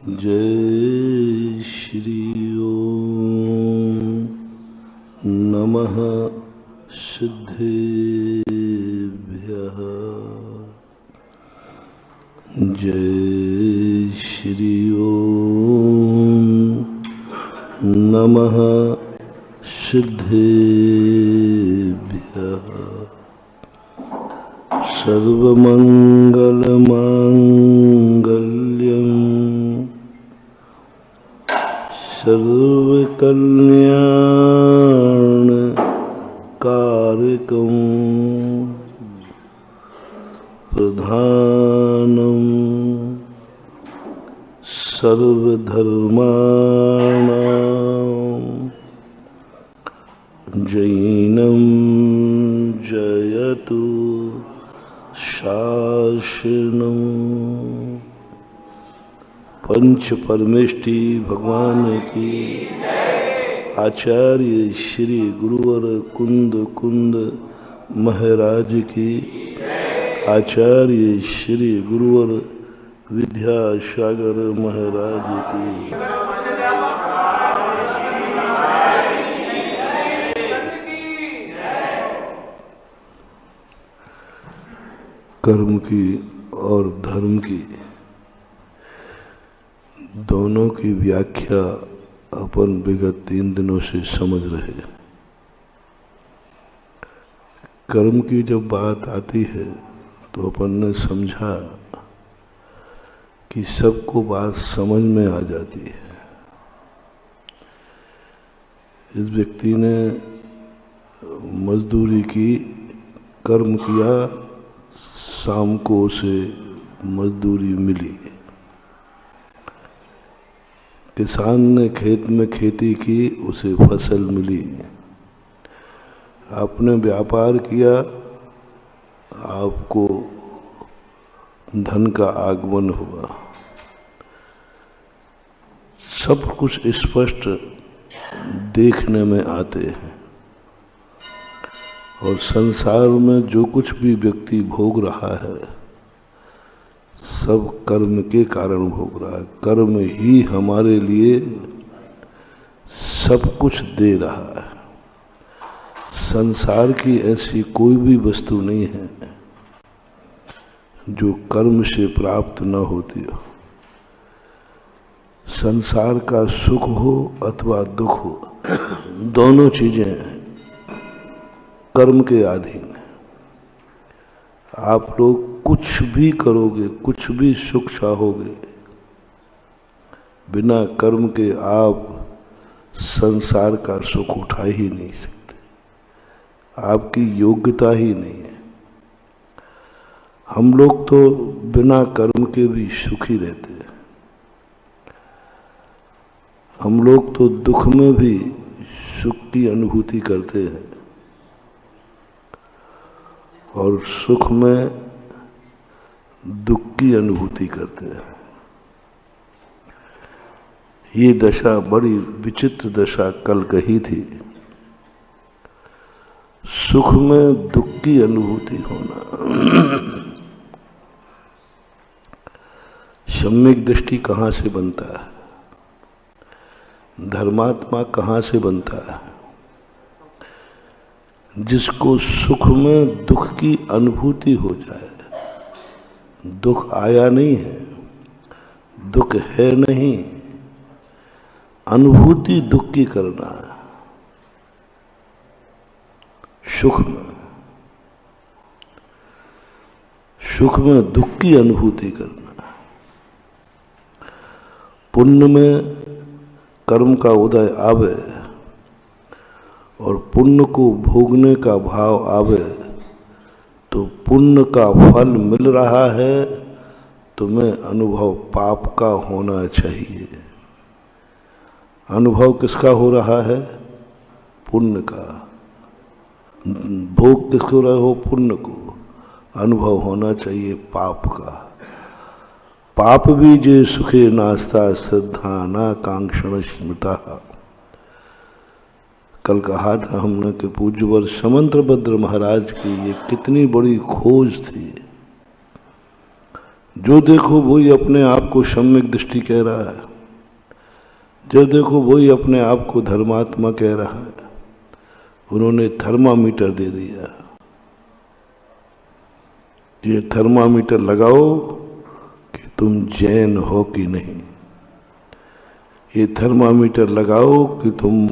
जय श्री ओम नमः सिद्धेभ्यः। जय श्री ओम नमः सिद्धेभ्यः। सर्वमंगलमांगल्यं सर्वकल्याणकारकं प्रधानं सर्वधर्माणां जैनं जयतु शासनम्। पंच परमेष्टि भगवान की, आचार्य श्री गुरुवर कुंद कुंद महाराज की, आचार्य श्री गुरुवर विद्यासागर महाराज की। कर्म की और धर्म की दोनों की व्याख्या अपन विगत 3 दिनों से समझ रहे। कर्म की जब बात आती है तो अपन ने समझा कि सबको बात समझ में आ जाती है। इस व्यक्ति ने मजदूरी की, कर्म किया, शाम को उसे मजदूरी मिली। किसान ने खेत में खेती की, उसे फसल मिली। आपने व्यापार किया, आपको धन का आगमन हुआ। सब कुछ स्पष्ट देखने में आते हैं। और संसार में जो कुछ भी व्यक्ति भोग रहा है सब कर्म के कारण भोग रहा है। कर्म ही हमारे लिए सब कुछ दे रहा है। संसार की ऐसी कोई भी वस्तु नहीं है जो कर्म से प्राप्त न होती हो। संसार का सुख हो अथवा दुख हो, दोनों चीजें कर्म के अधीन है। आप लोग कुछ भी करोगे, कुछ भी सुख चाहोगे, बिना कर्म के आप संसार का सुख उठा ही नहीं सकते। आपकी योग्यता ही नहीं है। हम लोग तो बिना कर्म के भी सुखी रहते हैं। हम लोग तो दुख में भी सुख की अनुभूति करते हैं और सुख में दुख की अनुभूति करते हैं। ये दशा बड़ी विचित्र दशा कल कही थी। सुख में दुख की अनुभूति होना। सम्यक दृष्टि कहाँ से बनता है? धर्मात्मा कहाँ से बनता है? जिसको सुख में दुख की अनुभूति हो जाए। दुख आया नहीं है, दुख है नहीं, अनुभूति दुख की करना है। सुख में दुख की अनुभूति करना। पुण्य में कर्म का उदय आवे और पुण्य को भोगने का भाव आवे तो पुण्य का फल मिल रहा है, तुम्हें अनुभव पाप का होना चाहिए। अनुभव किसका हो रहा है? पुण्य का। भोग किसको रहे हो? पुण्य को। अनुभव होना चाहिए पाप का। पाप भी जे सुखे नास्ता श्रद्धा ना कांक्षण स्मृता। कल कहा था हमने कि पूज्यवर समंतभद्र महाराज की ये कितनी बड़ी खोज थी। जो देखो वही अपने आप को सम्यक दृष्टि कह रहा है, जो देखो वही अपने आप को धर्मात्मा कह रहा है। उन्होंने थर्मामीटर दे दिया, ये थर्मामीटर लगाओ कि तुम जैन हो कि नहीं, ये थर्मामीटर लगाओ कि तुम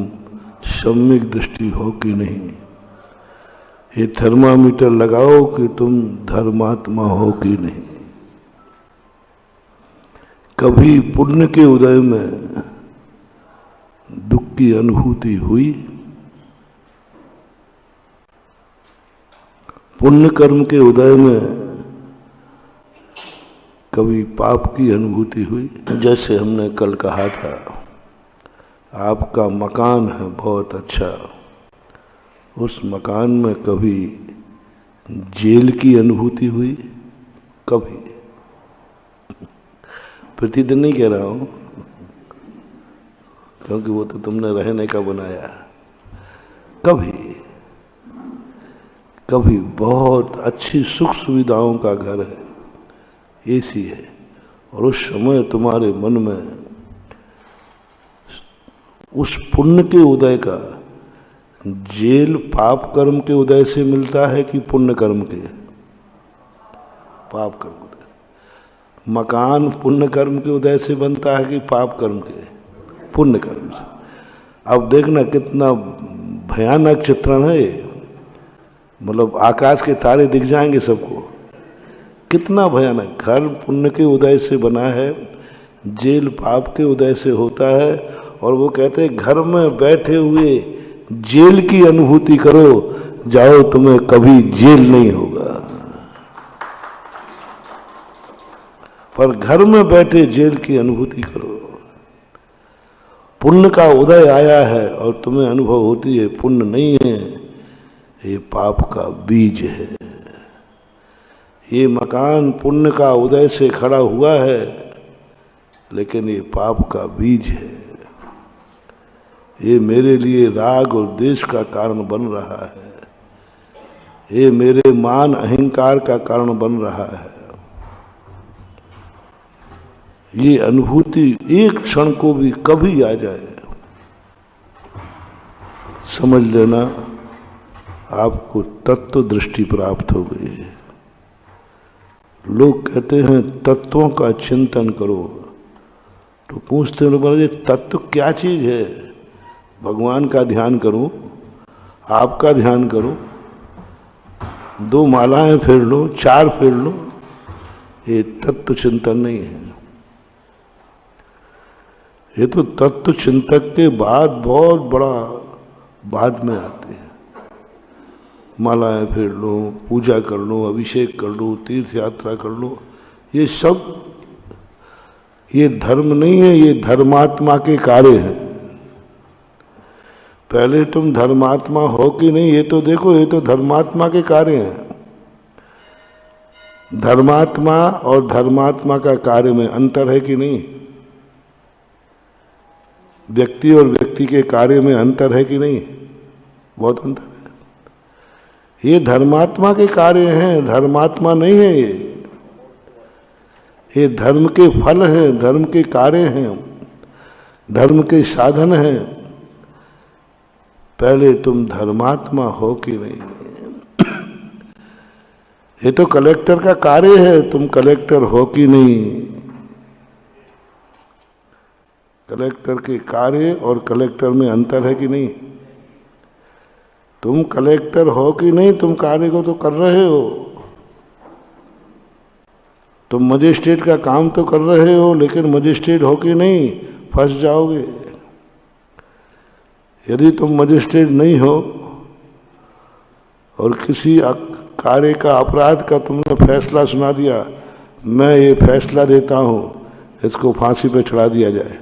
सम्यक दृष्टि हो कि नहीं, ये थर्मामीटर लगाओ कि तुम धर्मात्मा हो कि नहीं। कभी पुण्य के उदय में दुख की अनुभूति हुई, पुण्य कर्म के उदय में कभी पाप की अनुभूति हुई। जैसे हमने कल कहा था, आपका मकान है बहुत अच्छा, उस मकान में कभी जेल की अनुभूति हुई? कभी? प्रतिदिन नहीं कह रहा हूं, क्योंकि वो तो तुमने रहने का बनाया। कभी कभी बहुत अच्छी सुख सुविधाओं का घर है, एसी है, और उस समय तुम्हारे मन में उस पुण्य के उदय का, जेल पाप कर्म के उदय से मिलता है कि पुण्य कर्म के? पाप कर्म उदय। मकान पुण्य कर्म के उदय से बनता है कि पाप कर्म के? पुण्य कर्म से। अब देखना कितना भयानक चित्रण है ये, मतलब आकाश के तारे दिख जाएंगे सबको, कितना भयानक। घर पुण्य के उदय से बना है, जेल पाप के उदय से होता है, और वो कहते हैं घर में बैठे हुए जेल की अनुभूति करो, जाओ तुम्हें कभी जेल नहीं होगा। पर घर में बैठे जेल की अनुभूति करो। पुण्य का उदय आया है और तुम्हें अनुभव होती है पुण्य नहीं है, ये पाप का बीज है। ये मकान पुण्य का उदय से खड़ा हुआ है, लेकिन ये पाप का बीज है। ये मेरे लिए राग और द्वेष का कारण बन रहा है, ये मेरे मान अहंकार का कारण बन रहा है। ये अनुभूति एक क्षण को भी कभी आ जाए, समझ लेना आपको तत्व दृष्टि प्राप्त हो गई है। लोग कहते हैं तत्वों का चिंतन करो, तो पूछते हैं लोग, बोले तत्व क्या चीज है? भगवान का ध्यान करूं, आपका ध्यान करूं, 2 मालाएं फेर लो, 4 फेर लो, ये तत्व चिंतन नहीं है। ये तो तत्व चिंतक के बाद बहुत बड़ा बाद में आते हैं। मालाएं फेर लो, पूजा कर लो, अभिषेक कर लो, तीर्थ यात्रा कर लो, ये सब ये धर्म नहीं है, ये धर्मात्मा के कार्य हैं। पहले तुम धर्मात्मा हो कि नहीं ये तो देखो, ये तो धर्मात्मा के कार्य हैं। धर्मात्मा और धर्मात्मा का कार्य में अंतर है कि नहीं? व्यक्ति और व्यक्ति के कार्य में अंतर है कि नहीं? बहुत अंतर है। ये धर्मात्मा के कार्य हैं, धर्मात्मा नहीं है ये धर्म के फल हैं, धर्म के कार्य हैं, धर्म के साधन हैं। पहले तुम धर्मात्मा हो कि नहीं? ये तो कलेक्टर का कार्य है, तुम कलेक्टर हो कि नहीं? कलेक्टर के कार्य और कलेक्टर में अंतर है कि नहीं? तुम कलेक्टर हो कि नहीं? तुम कार्य को तो कर रहे हो, तुम मजिस्ट्रेट का काम तो कर रहे हो, लेकिन मजिस्ट्रेट हो कि नहीं? फंस जाओगे। यदि तुम मजिस्ट्रेट नहीं हो और किसी कार्य का, अपराध का तुमने फैसला सुना दिया, मैं ये फैसला देता हूं इसको फांसी पे चढ़ा दिया जाए,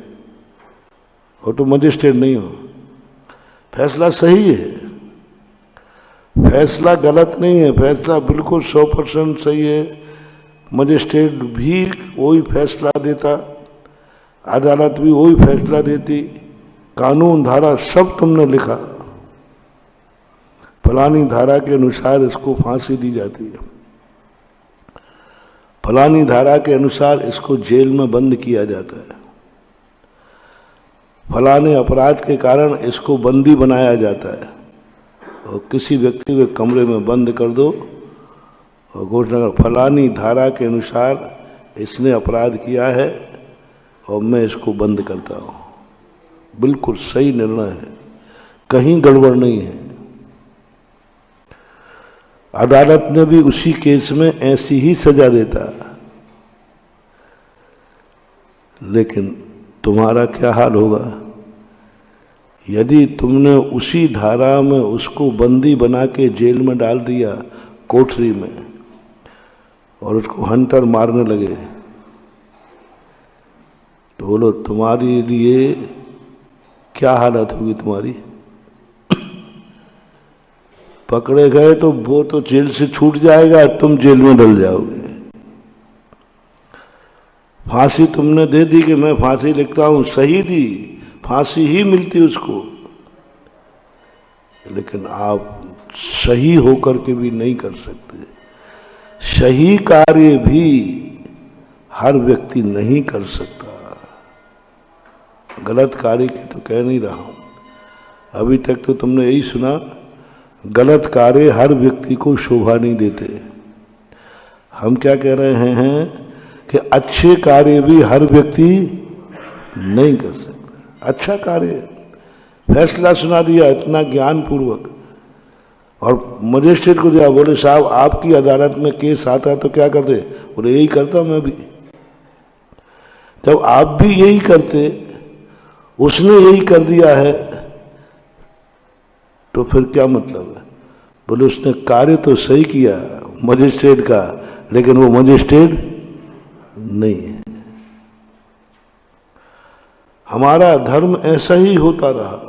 और तुम मजिस्ट्रेट नहीं हो। फैसला सही है, फैसला गलत नहीं है, फैसला बिल्कुल 100% सही है। मजिस्ट्रेट भी वही फैसला देता, अदालत भी वही फैसला देती, कानून धारा सब तुमने लिखा, फलानी धारा के अनुसार इसको फांसी दी जाती है। फलानी धारा के अनुसार इसको जेल में बंद किया जाता है, फलाने अपराध के कारण इसको बंदी बनाया जाता है, और किसी व्यक्ति को कमरे में बंद कर दो और घोषणा कर फलानी धारा के अनुसार इसने अपराध किया है और मैं इसको बंद करता हूं। बिल्कुल सही निर्णय है, कहीं गड़बड़ नहीं है। अदालत ने भी उसी केस में ऐसी ही सजा देता, लेकिन तुम्हारा क्या हाल होगा यदि तुमने उसी धारा में उसको बंदी बना के जेल में डाल दिया, कोठरी में, और उसको हंटर मारने लगे, तो बोलो तुम्हारे लिए क्या हालत होगी तुम्हारी? पकड़े गए तो वो तो जेल से छूट जाएगा, तुम जेल में डल जाओगे। फांसी तुमने दे दी कि मैं फांसी लिखता हूं, सही दी, फांसी ही मिलती उसको, लेकिन आप सही होकर के भी नहीं कर सकते। सही कार्य भी हर व्यक्ति नहीं कर सकता। गलत कार्य की तो कह नहीं रहा हूं, अभी तक तो तुमने यही सुना, गलत कार्य हर व्यक्ति को शोभा नहीं देते। हम क्या कह रहे हैं कि अच्छे कार्य भी हर व्यक्ति नहीं कर सकता। अच्छा कार्य, फैसला सुना दिया इतना ज्ञान पूर्वक, और मजिस्ट्रेट को दिया, बोले साहब आपकी अदालत में केस आता तो क्या करते? बोले यही करता मैं भी। जब आप भी यही करते, उसने यही कर दिया है, तो फिर क्या मतलब है? बोले उसने कार्य तो सही किया मजिस्ट्रेट का, लेकिन वो मजिस्ट्रेट नहीं है। हमारा धर्म ऐसा ही होता रहा।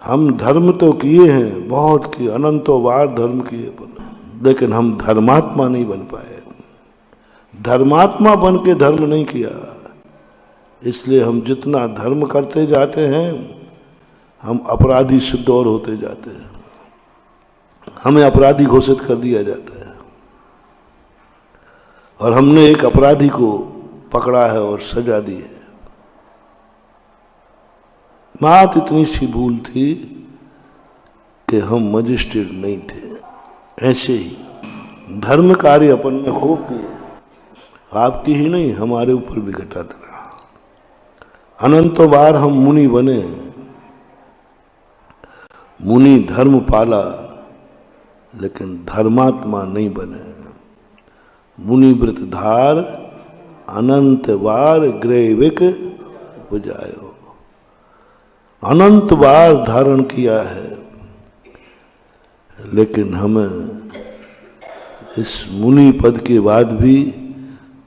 हम धर्म तो किए हैं, बहुत किए, अनंतों बार धर्म किए, लेकिन हम धर्मात्मा नहीं बन पाए। धर्मात्मा बन के धर्म नहीं किया, इसलिए हम जितना धर्म करते जाते हैं हम अपराधी सिद्ध और होते जाते हैं। हमें अपराधी घोषित कर दिया जाता है, और हमने एक अपराधी को पकड़ा है और सजा दी है। बात इतनी सी भूल थी कि हम मजिस्ट्रेट नहीं थे। ऐसे ही धर्म कार्य अपन ने खूब किए, आपकी ही नहीं हमारे ऊपर भी घटा रहा। अनंतों बार हम मुनि बने, मुनि धर्म पाला, लेकिन धर्मात्मा नहीं बने। मुनि व्रतधार अनंत बार ग्रैविक बुझायो, अनंत बार धारण किया है, लेकिन हमें इस मुनि पद के बाद भी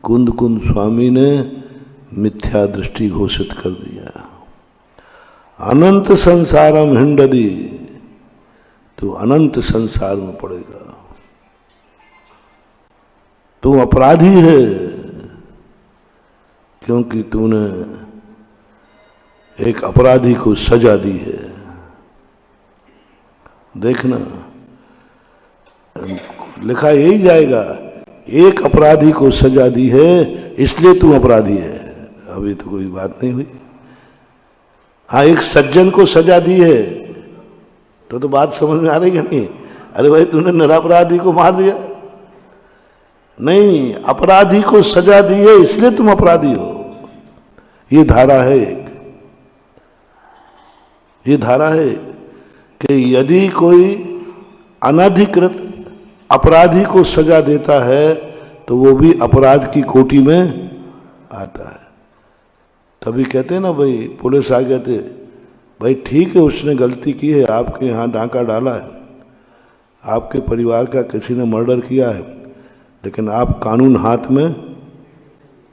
कुंद कुंद स्वामी ने मिथ्या दृष्टि घोषित कर दिया। अनंत संसारम हिंडदी, तो अनंत संसार में पड़ेगा। तू अपराधी है क्योंकि तूने एक अपराधी को सजा दी है। देखना लिखा यही जाएगा, एक अपराधी को सजा दी है इसलिए तू अपराधी है। अभी तो कोई बात नहीं हुई। हाँ, एक सज्जन को सजा दी है तो बात समझ में आ रही है नहीं? अरे भाई तूने निरपराधी को मार दिया, नहीं, अपराधी को सजा दी है इसलिए तुम अपराधी हो। ये धारा है, ये धारा है कि यदि कोई अनधिकृत अपराधी को सजा देता है तो वो भी अपराध की कोटि में आता है। तभी कहते हैं ना भाई, पुलिस आ गए थे, भाई ठीक है उसने गलती की है, आपके यहाँ डांका डाला है, आपके परिवार का किसी ने मर्डर किया है, लेकिन आप कानून हाथ में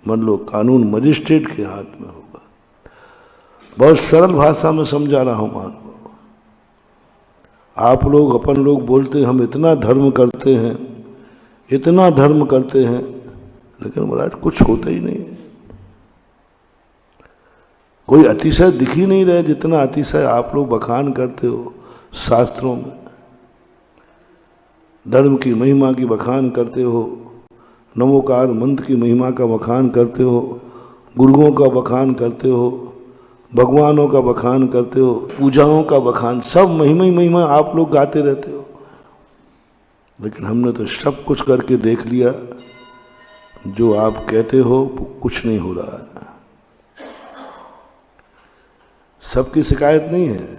मत लो, कानून मजिस्ट्रेट के हाथ में होगा। बहुत सरल भाषा में समझा रहा हूं मान लो। आप लोग अपन लोग बोलते हैं हम इतना धर्म करते हैं, इतना धर्म करते हैं, लेकिन महाराज कुछ होता ही नहीं है। कोई अतिशय दिख ही नहीं रहे जितना अतिशय आप लोग बखान करते हो शास्त्रों में। धर्म की महिमा की बखान करते हो, नमोकार मंत्र की महिमा का बखान करते हो, गुरुओं का बखान करते हो, भगवानों का बखान करते हो, पूजाओं का बखान, सब महिमा ही महिमा आप लोग गाते रहते हो। लेकिन हमने तो सब कुछ करके देख लिया, जो आप कहते हो वो कुछ नहीं हो रहा है। सबकी शिकायत नहीं है,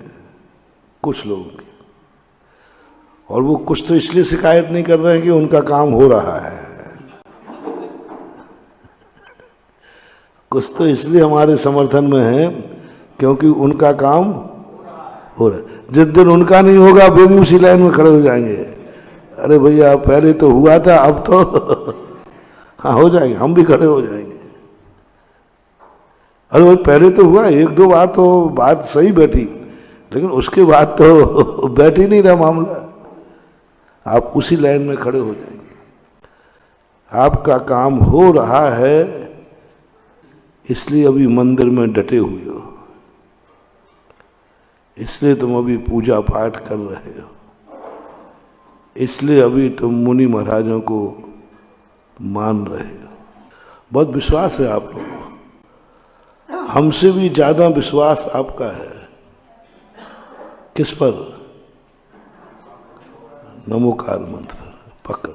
कुछ लोगों की, और वो कुछ तो इसलिए शिकायत नहीं कर रहे हैं कि उनका काम हो रहा है, कुछ तो इसलिए हमारे समर्थन में है क्योंकि उनका काम हो रहा है। जिस दिन उनका नहीं होगा वे भी उसी लाइन में खड़े हो जाएंगे, अरे भैया पहले तो हुआ था, अब तो हाँ हो जाएंगे, हम भी खड़े हो जाएंगे। अरे भाई पहले तो हुआ, एक दो बार तो बात सही बैठी, लेकिन उसके बाद तो बैठ ही नहीं रहा मामला, आप उसी लाइन में खड़े हो जाएंगे। आपका काम हो रहा है इसलिए अभी मंदिर में डटे हुए हो, इसलिए तुम अभी पूजा पाठ कर रहे हो, इसलिए अभी तुम मुनि महाराजों को मान रहे हो। बहुत विश्वास है आप लोगों को, हमसे भी ज्यादा विश्वास आपका है। किस पर? नमोकार मंत्र पर पक्का।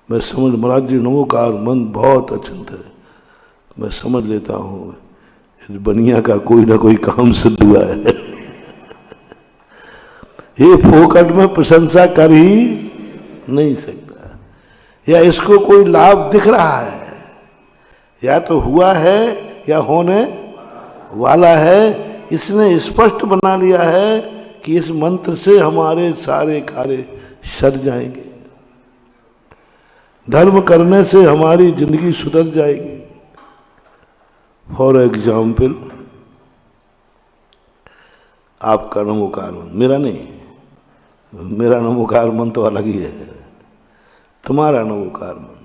मैं समझ, महाराज जी नमोकार मंत्र बहुत अचिंत है, मैं समझ लेता हूं इस बनिया का कोई ना कोई काम सिद्ध हुआ है। ये फोकट में प्रशंसा कर ही नहीं सकता, या इसको कोई लाभ दिख रहा है, या तो हुआ है या होने वाला है। इसने स्पष्ट बना लिया है कि इस मंत्र से हमारे सारे कार्य सर जाएंगे, धर्म करने से हमारी जिंदगी सुधर जाएगी। फॉर एग्जाम्पल, आपका नमोकार मंत्र, मेरा नहीं, मेरा नमोकार मंत्र तो अलग ही है, तुम्हारा नमोकार मंत्र।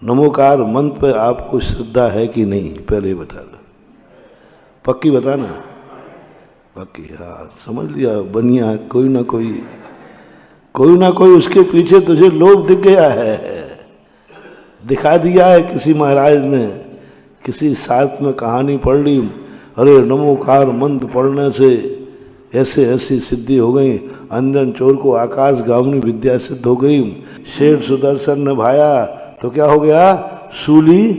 नमोकार मंत्र पे आपको श्रद्धा है कि नहीं, पहले बता दो, पक्की बताना। पक्की, हाँ समझ लिया बनिया, कोई ना कोई उसके पीछे तुझे लोभ दिख गया है, दिखा दिया है किसी महाराज ने, किसी शास्त्र में कहानी पढ़ ली, अरे नमोकार मंत्र पढ़ने से ऐसे ऐसी सिद्धि हो गई, अंजन चोर को आकाश गामनी विद्या सिद्ध हो गई, शेर सुदर्शन ने भाया तो क्या हो गया, शूली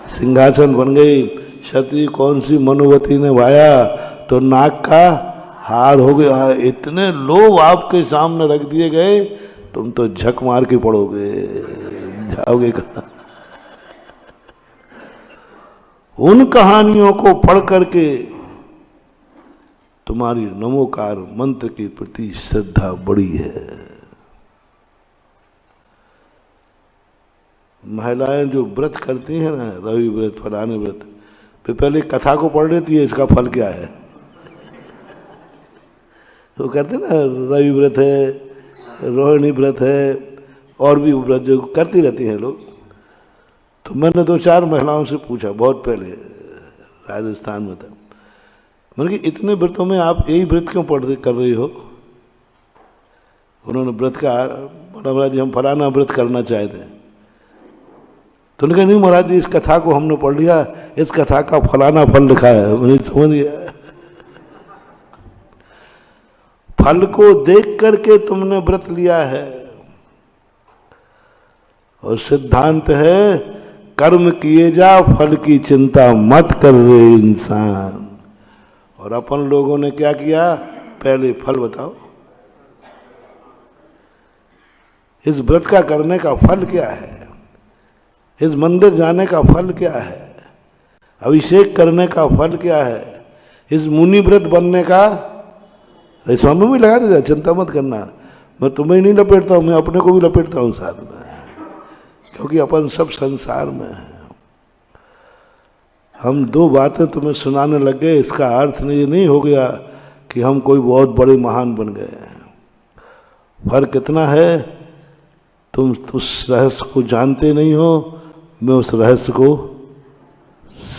सिंहासन बन गई, क्षत्रिय कौन सी मनोवती ने भाया तो नाक का हार हो गया। इतने लोग आपके सामने रख दिए गए, तुम तो झक मार के पड़ोगे, जाओगे कहां। उन कहानियों को पढ़ करके तुम्हारी नमोकार मंत्र के प्रति श्रद्धा बड़ी है। महिलाएं जो व्रत करती हैं ना, रवि व्रत फलाने व्रत, तो पहले कथा को पढ़ लेती है, इसका फल क्या है। वो कहते ना रवि व्रत है, रोहिणी व्रत है, और भी व्रत जो करती रहती हैं लोग। तो मैंने दो चार महिलाओं से पूछा, बहुत पहले राजस्थान में था, मैंने कि इतने व्रतों में आप यही व्रत क्यों कर रही हो। उन्होंने व्रत का बोला, महाराज जी हम फलाना व्रत करना चाहते हैं। तो उन्होंने कहा नहीं महाराज जी, इस कथा को हमने पढ़ लिया, इस कथा का फलाना फल लिखा है। मैंने समझ गया, फल को देख करके तुमने व्रत लिया है, और सिद्धांत है कर्म किए जा, फल की चिंता मत कर रे इंसान। और अपन लोगों ने क्या किया, पहले फल बताओ, इस व्रत का करने का फल क्या है, इस मंदिर जाने का फल क्या है, अभिषेक करने का फल क्या है, इस मुनि व्रत बनने का। स्वामी भी लगा दे, चिंता मत करना, मैं तुम्हें नहीं लपेटता हूं, मैं अपने को भी लपेटता हूं साथ में, क्योंकि अपन सब संसार में है। हम दो बातें तुम्हें सुनाने लग गए, इसका अर्थ ये नहीं हो गया कि हम कोई बहुत बड़े महान बन गए। फर्क कितना है, तुम उस रहस्य को जानते नहीं हो, मैं उस रहस्य को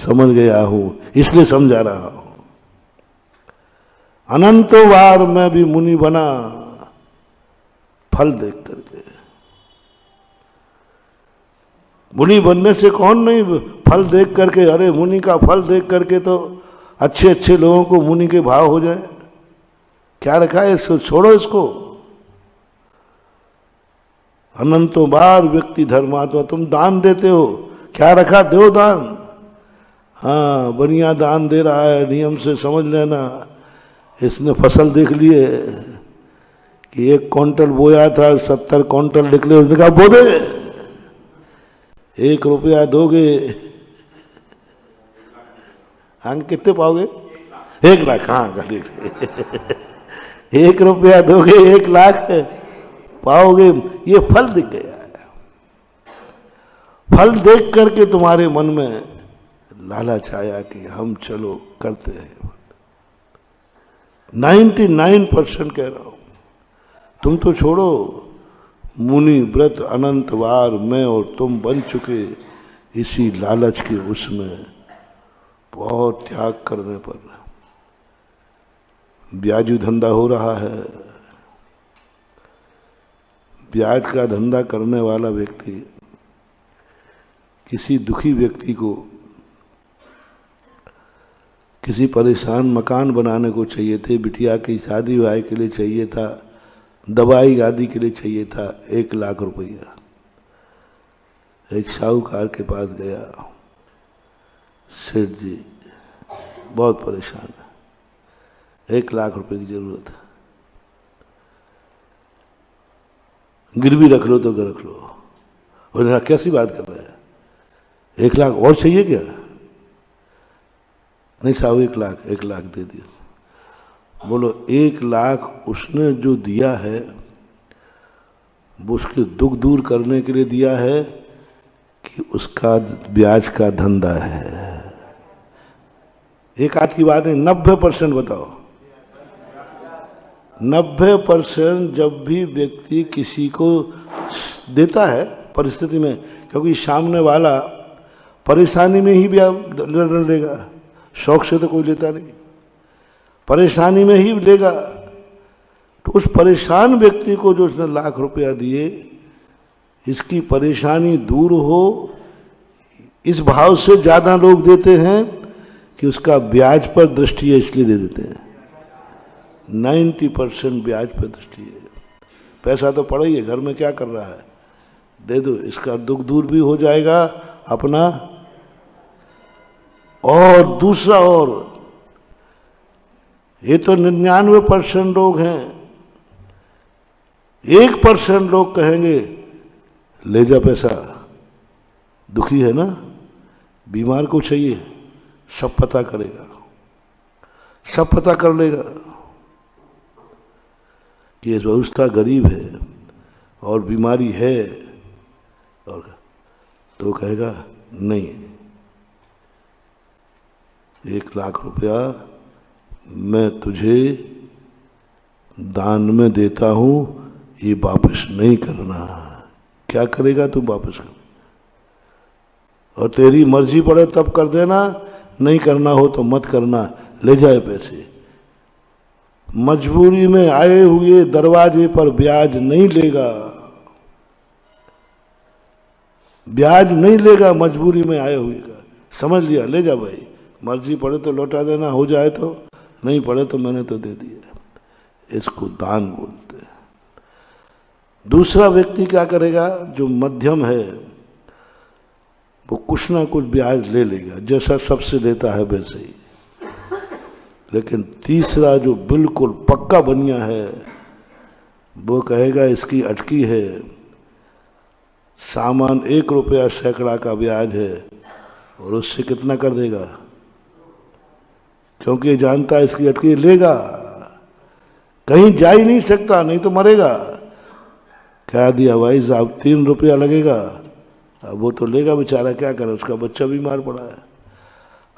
समझ गया हूं, इसलिए समझा रहा हूं। अनंतों बार मैं भी मुनि बना, फल देख करके। मुनि बनने से कौन नहीं, फल देख करके, अरे मुनि का फल देख करके तो अच्छे अच्छे लोगों को मुनि के भाव हो जाए। क्या रखा है इसको, छोड़ो इसको। अनंतों बार व्यक्ति धर्मात्मा, तुम दान देते हो, क्या रखा, दो दान। हाँ, बढ़िया दान दे रहा है, नियम से समझ लेना। इसने फसल देख लिए कि 1 क्विंटल बोया था, 70 क्विंटल निकले, उसने कहा बो दे, 1 रुपया दोगे, अंक कितने पाओगे, 1 लाख। हाँ, 1 रुपया दोगे 1 लाख पाओगे। ये फल दिख गया है। फल देख करके तुम्हारे मन में लालच आया कि हम चलो करते हैं। 99% कह रहा हूं, तुम तो छोड़ो, मुनि व्रत अनंत बार मैं और तुम बन चुके इसी लालच के उसमें। बहुत त्याग करने पर ब्याजू धंधा हो रहा है। ब्याज का धंधा करने वाला व्यक्ति किसी दुखी व्यक्ति को किसी परेशान मकान बनाने को चाहिए थे, बिटिया की शादी ब्याह के लिए चाहिए था, दवाई आदि के लिए चाहिए था 1 लाख रुपया। एक साहूकार के पास गया, सेठ जी बहुत परेशान है, 1 लाख रुपए की जरूरत है, गिरवी रख लो तो रख लो। उन्होंने कैसी बात कर रहे हैं, 1 लाख और चाहिए क्या? नहीं साहब 1 लाख, 1 लाख दे दिया। बोलो 1 लाख उसने जो दिया है वो उसके दुख दूर करने के लिए दिया है कि उसका ब्याज का धंधा है? एक आध की बात है, 90% बताओ। 90% जब भी व्यक्ति किसी को देता है परिस्थिति में, क्योंकि सामने वाला परेशानी में ही ब्याज लेगा, शौक से तो कोई लेता नहीं, परेशानी में ही लेगा। तो उस परेशान व्यक्ति को जो उसने लाख रुपया दिए, इसकी परेशानी दूर हो, इस भाव से ज्यादा लोग देते हैं कि उसका ब्याज पर दृष्टि है इसलिए दे देते हैं। 90% ब्याज पर दृष्टि है। पैसा तो पड़ा ही है, घर में क्या कर रहा है, दे दो, इसका दुख दूर भी हो जाएगा अपना। और दूसरा, और ये तो 99% लोग हैं, 1% लोग कहेंगे ले जा पैसा, दुखी है ना, बीमार को चाहिए, सब पता करेगा, सब पता कर लेगा कि ये व्यवस्था गरीब है और बीमारी है, और तो कहेगा नहीं, 1 लाख रुपया मैं तुझे दान में देता हूं, ये वापस नहीं करना। क्या करेगा तू वापस कर, और तेरी मर्जी पड़े तब कर देना, नहीं करना हो तो मत करना, ले जाए पैसे। मजबूरी में आए हुए दरवाजे पर ब्याज नहीं लेगा, ब्याज नहीं लेगा मजबूरी में आए हुए का। समझ लिया, ले जा भाई, मर्जी पड़े तो लौटा देना, हो जाए तो, नहीं पड़े तो मैंने तो दे दिया। इसको दान बोलते हैं। दूसरा व्यक्ति क्या करेगा, जो मध्यम है, वो कुछ ना कुछ ब्याज ले लेगा, जैसा सबसे लेता है वैसे ही। लेकिन तीसरा जो बिल्कुल पक्का बनिया है, वो कहेगा इसकी अटकी है, सामान 1 रुपया सैकड़ा का ब्याज है, और उससे कितना कर देगा, क्योंकि जानता है इसकी अटकी लेगा, कहीं जा ही नहीं सकता, नहीं तो मरेगा। कह दिया भाई साहब 3 रुपया लगेगा, अब वो तो लेगा बेचारा, क्या करे, उसका बच्चा बीमार पड़ा है।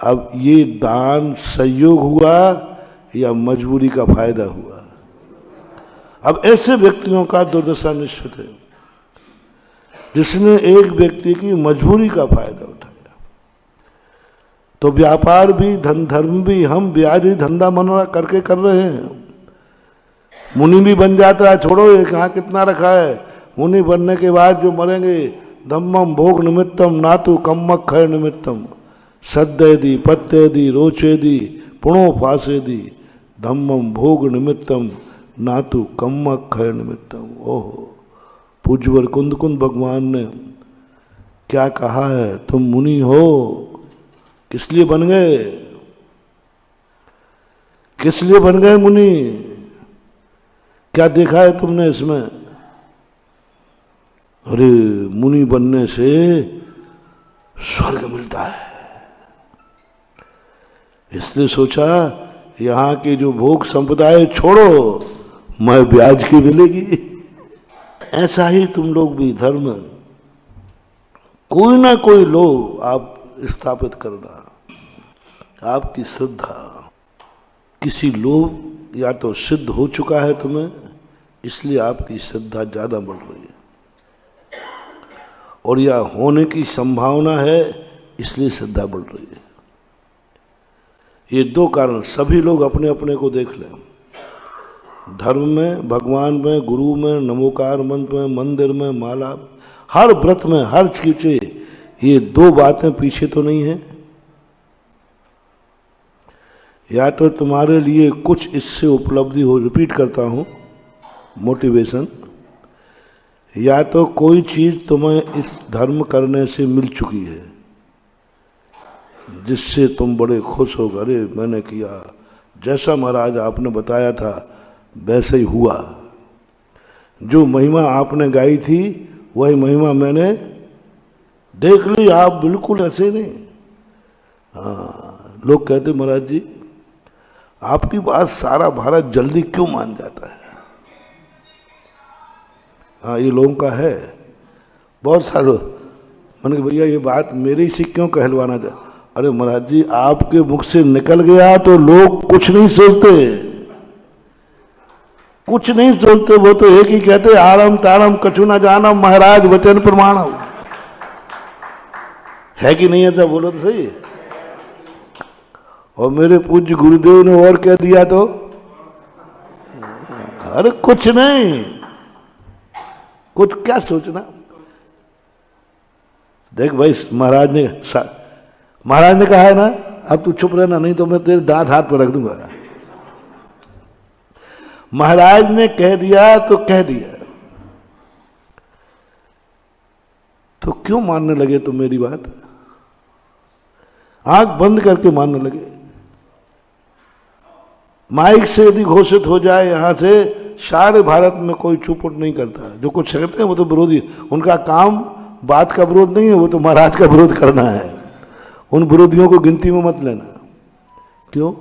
अब ये दान सहयोग हुआ या मजबूरी का फायदा हुआ? अब ऐसे व्यक्तियों का दुर्दशा निश्चित है, जिसने एक व्यक्ति की मजबूरी का फायदा उठाया। तो व्यापार भी धर्म भी हम ब्याजी धंधा मनोरा करके कर रहे हैं। मुनि भी बन जाता है, छोड़ो ये कहाँ कितना रखा है। मुनि बनने के बाद जो मरेंगे, धम्मम भोग निमित्तम नातु कम्मक खय निमित्तम सद्यदि पत्यदि रोचेदि पुणो फासेदि धम्मम भोग निमित्तम नातु कम्मक खय निमित्तम। ओहो, पूज्यवर कुंद कुंद भगवान ने क्या कहा है, तुम मुनि हो, किस लिए बन गए, किस लिए बन गए मुनि, क्या देखा है तुमने इसमें। अरे मुनि बनने से स्वर्ग मिलता है, इसलिए सोचा यहां की जो भोग संपदाएं छोड़ो, मैं ब्याज की मिलेगी। ऐसा ही तुम लोग भी धर्म कोई ना कोई लो आप स्थापित करना। आपकी श्रद्धा किसी लोभ या तो सिद्ध हो चुका है तुम्हें, इसलिए आपकी श्रद्धा ज्यादा बढ़ रही है, और या होने की संभावना है इसलिए श्रद्धा बढ़ रही है। ये दो कारण, सभी लोग अपने अपने को देख लें, धर्म में, भगवान में, गुरु में, नमोकार मंत्र में, मंदिर में, माला, हर व्रत में, हर चीजे, ये दो बातें पीछे तो नहीं है। या तो तुम्हारे लिए कुछ इससे उपलब्धि हो, रिपीट करता हूं, मोटिवेशन, या तो कोई चीज तुम्हें इस धर्म करने से मिल चुकी है जिससे तुम बड़े खुश हो, अरे मैंने किया, जैसा महाराज आपने बताया था वैसे ही हुआ, जो महिमा आपने गाई थी वही महिमा मैंने देख ली, आप बिल्कुल ऐसे नहीं। हाँ, लोग कहते महाराज जी आपकी बात सारा भारत जल्दी क्यों मान जाता है। हाँ, ये लोगों का है, बहुत सारे। मैंने कहा भैया ये बात मेरी से क्यों कहलवाना चाह। अरे महाराज जी आपके मुख से निकल गया तो लोग कुछ नहीं सोचते, कुछ नहीं सोचते, वो तो एक ही कहते आरम तारम कछु ना जानम महाराज वचन प्रमाणम। है कि नहीं, ऐसा बोलो तो सही। और मेरे पूज्य गुरुदेव ने और कह दिया तो, अरे कुछ नहीं, कुछ क्या सोचना। देख भाई, महाराज ने कहा है ना, अब तू चुप रहना नहीं तो मैं तेरे दांत हाथ पर रख दूंगा। महाराज ने कह दिया तो कह दिया, तो क्यों मानने लगे तुम मेरी बात, आंख बंद करके मानने लगे। माइक से यदि घोषित हो जाए यहां से, सारे भारत में कोई चुपट नहीं करता। जो कुछ कहते हैं वो तो विरोधी, उनका काम बात का विरोध नहीं है, वो तो महाराज का विरोध करना है। उन विरोधियों को गिनती में मत लेना। क्यों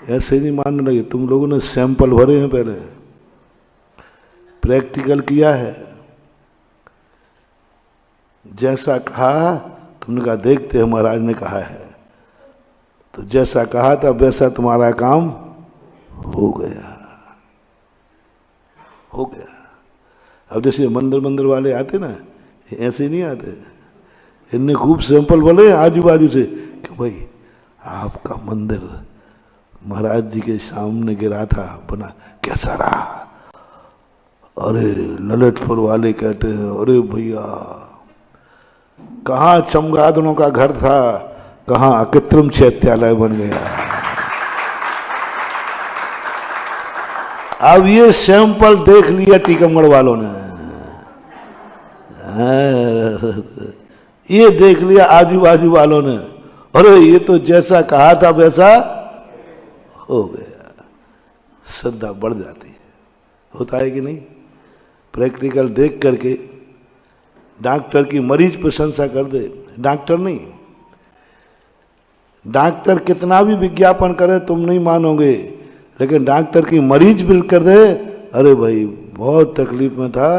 ऐसे नहीं मानने लगे? तुम लोगों ने सैंपल भरे हैं, पहले प्रैक्टिकल किया है। जैसा कहा तुमने कहा देखते हैं महाराज ने कहा है, तो जैसा कहा था वैसा तुम्हारा काम हो गया, हो गया। अब जैसे मंदिर वाले आते ना, ऐसे नहीं आते, इनने खूब सैंपल बोले आजू बाजू से कि भाई आपका मंदिर महाराज जी के सामने गिरा था, बना कैसा रहा। अरे ललितपुर वाले कहते हैं अरे भैया कहाँ चमगादड़ों का घर था, कहाँ अकृत्रिम चैत्यालय बन गया। अब ये सैंपल देख लिया टीकमगढ़ वालों ने, ये देख लिया आजू बाजू वालों ने, अरे ये तो जैसा कहा था वैसा हो गया। श्रद्धा बढ़ जाती है, होता है कि नहीं? प्रैक्टिकल देख करके डॉक्टर की मरीज प्रशंसा कर दे, डॉक्टर नहीं, डॉक्टर कितना भी विज्ञापन करे तुम नहीं मानोगे, लेकिन डॉक्टर की मरीज बिल कर दे, अरे भाई बहुत तकलीफ में था,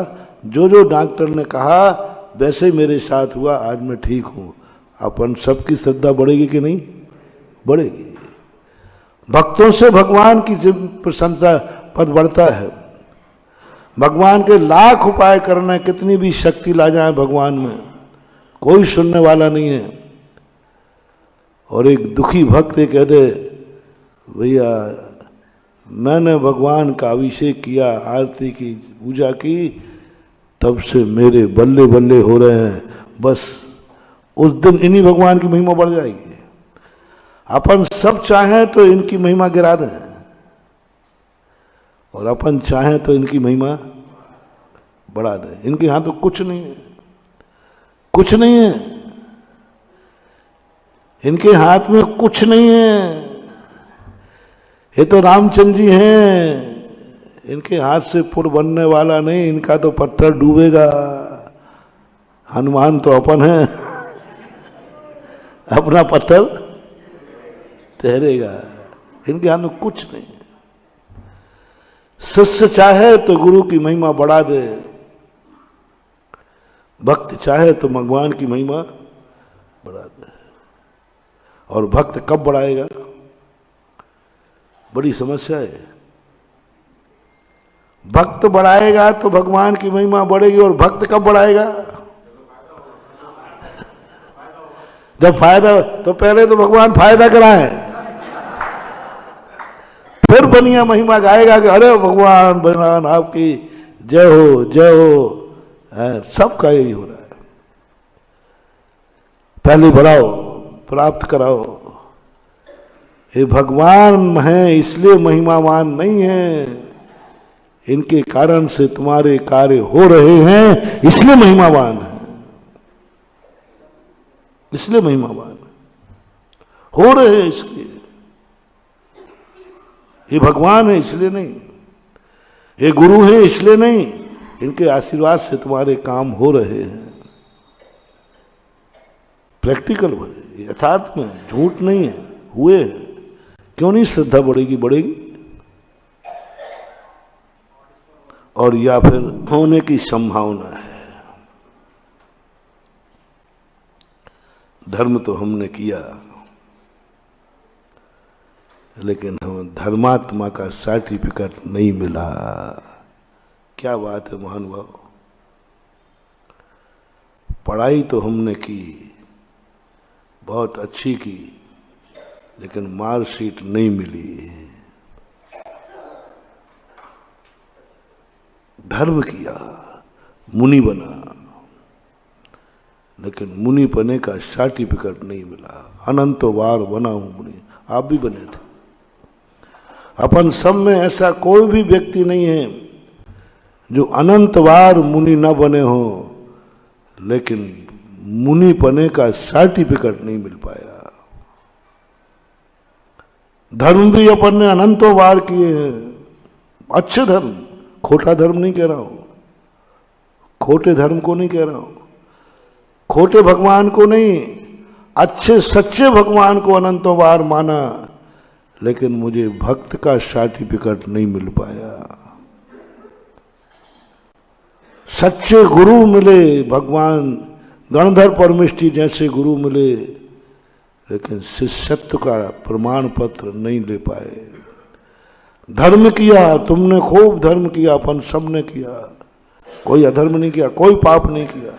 जो जो डॉक्टर ने कहा वैसे ही मेरे साथ हुआ, आज मैं ठीक हूं। अपन सबकी श्रद्धा बढ़ेगी कि नहीं? बढ़ेगी। भक्तों से भगवान की प्रशंसा पद बढ़ता है। भगवान के लाख उपाय करने, कितनी भी शक्ति ला जाए भगवान में, कोई सुनने वाला नहीं है। और एक दुखी भक्त कह दे भैया मैंने भगवान का अभिषेक किया, आरती की, पूजा की, तब से मेरे बल्ले बल्ले हो रहे हैं। बस उस दिन इन्हीं भगवान की महिमा बढ़ जाएगी। अपन सब चाहें तो इनकी महिमा गिरा दें, और अपन चाहें तो इनकी महिमा बढ़ा दें। इनके यहां तो कुछ नहीं है, कुछ नहीं है, इनके हाथ में कुछ नहीं है। ये तो रामचंद्र जी हैं, इनके हाथ से पुल बनने वाला नहीं, इनका तो पत्थर डूबेगा। हनुमान तो अपन है, अपना पत्थर तैरेगा। इनके हाथ में कुछ नहीं। शिष्य चाहे तो गुरु की महिमा बढ़ा दे, भक्त चाहे तो भगवान की महिमा बढ़ा दे। और भक्त कब बढ़ाएगा, बड़ी समस्या है। भक्त बढ़ाएगा तो भगवान की महिमा बढ़ेगी, और भक्त कब बढ़ाएगा, जब फायदा। तो पहले तो भगवान फायदा कराए, फिर बनिया महिमा गाएगा कि अरे भगवान भगवान आपकी जय हो, जय हो। सबका यही हो रहा है, पहले बढ़ाओ, प्राप्त कराओ। ये भगवान है इसलिए महिमावान नहीं है, इनके कारण से तुम्हारे कार्य हो रहे हैं इसलिए महिमावान है, इसलिए महिमावान है। हो रहे हैं इसलिए, ये भगवान है इसलिए नहीं, ये गुरु है इसलिए नहीं, इनके आशीर्वाद से तुम्हारे काम हो रहे हैं। प्रैक्टिकल हुए, यथार्थ में, झूठ नहीं है, हुए हैं। क्यों नहीं श्रद्धा बढ़ेगी, बढ़ेगी। और या फिर होने की संभावना है। धर्म तो हमने किया, लेकिन हमें धर्मात्मा का सर्टिफिकेट नहीं मिला। क्या बात है महानुभाव, पढ़ाई तो हमने की, बहुत अच्छी की, लेकिन मार्कशीट नहीं मिली। धर्म किया, मुनि बना, लेकिन मुनि बने का सर्टिफिकेट नहीं मिला। अनंत बार बना हूं मुनि, आप भी बने थे। अपन सब में ऐसा कोई भी व्यक्ति नहीं है जो अनंत बार मुनि न बने हो, लेकिन मुनि बने का सर्टिफिकेट नहीं मिल पाया। धर्म भी अपन ने अनंतों बार किए हैं, अच्छे धर्म, खोटा धर्म नहीं कह रहा हूं, खोटे धर्म को नहीं कह रहा हूं, खोटे भगवान को नहीं, अच्छे सच्चे भगवान को अनंतों बार माना, लेकिन मुझे भक्त का सर्टिफिकेट नहीं मिल पाया। सच्चे गुरु मिले, भगवान गणधर परमिष्टि जैसे गुरु मिले, लेकिन शिष्यत्व का प्रमाण पत्र नहीं ले पाए। धर्म किया, तुमने खूब धर्म किया, अपन सबने किया, कोई अधर्म नहीं किया, कोई पाप नहीं किया,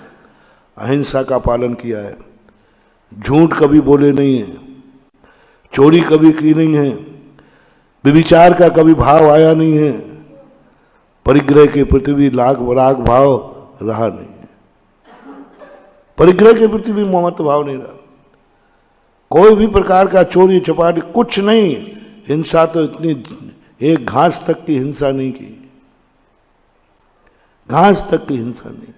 अहिंसा का पालन किया है, झूठ कभी बोले नहीं है, चोरी कभी की नहीं है, व्यभिचार का कभी भाव आया नहीं है, परिग्रह के प्रति भी राग भाव रहा नहीं है, परिग्रह के प्रति भी ममत्व भाव नहीं रहा, कोई भी प्रकार का चोरी चपाटी कुछ नहीं। हिंसा तो इतनी, एक घास तक की हिंसा नहीं की, घास तक की हिंसा नहीं की।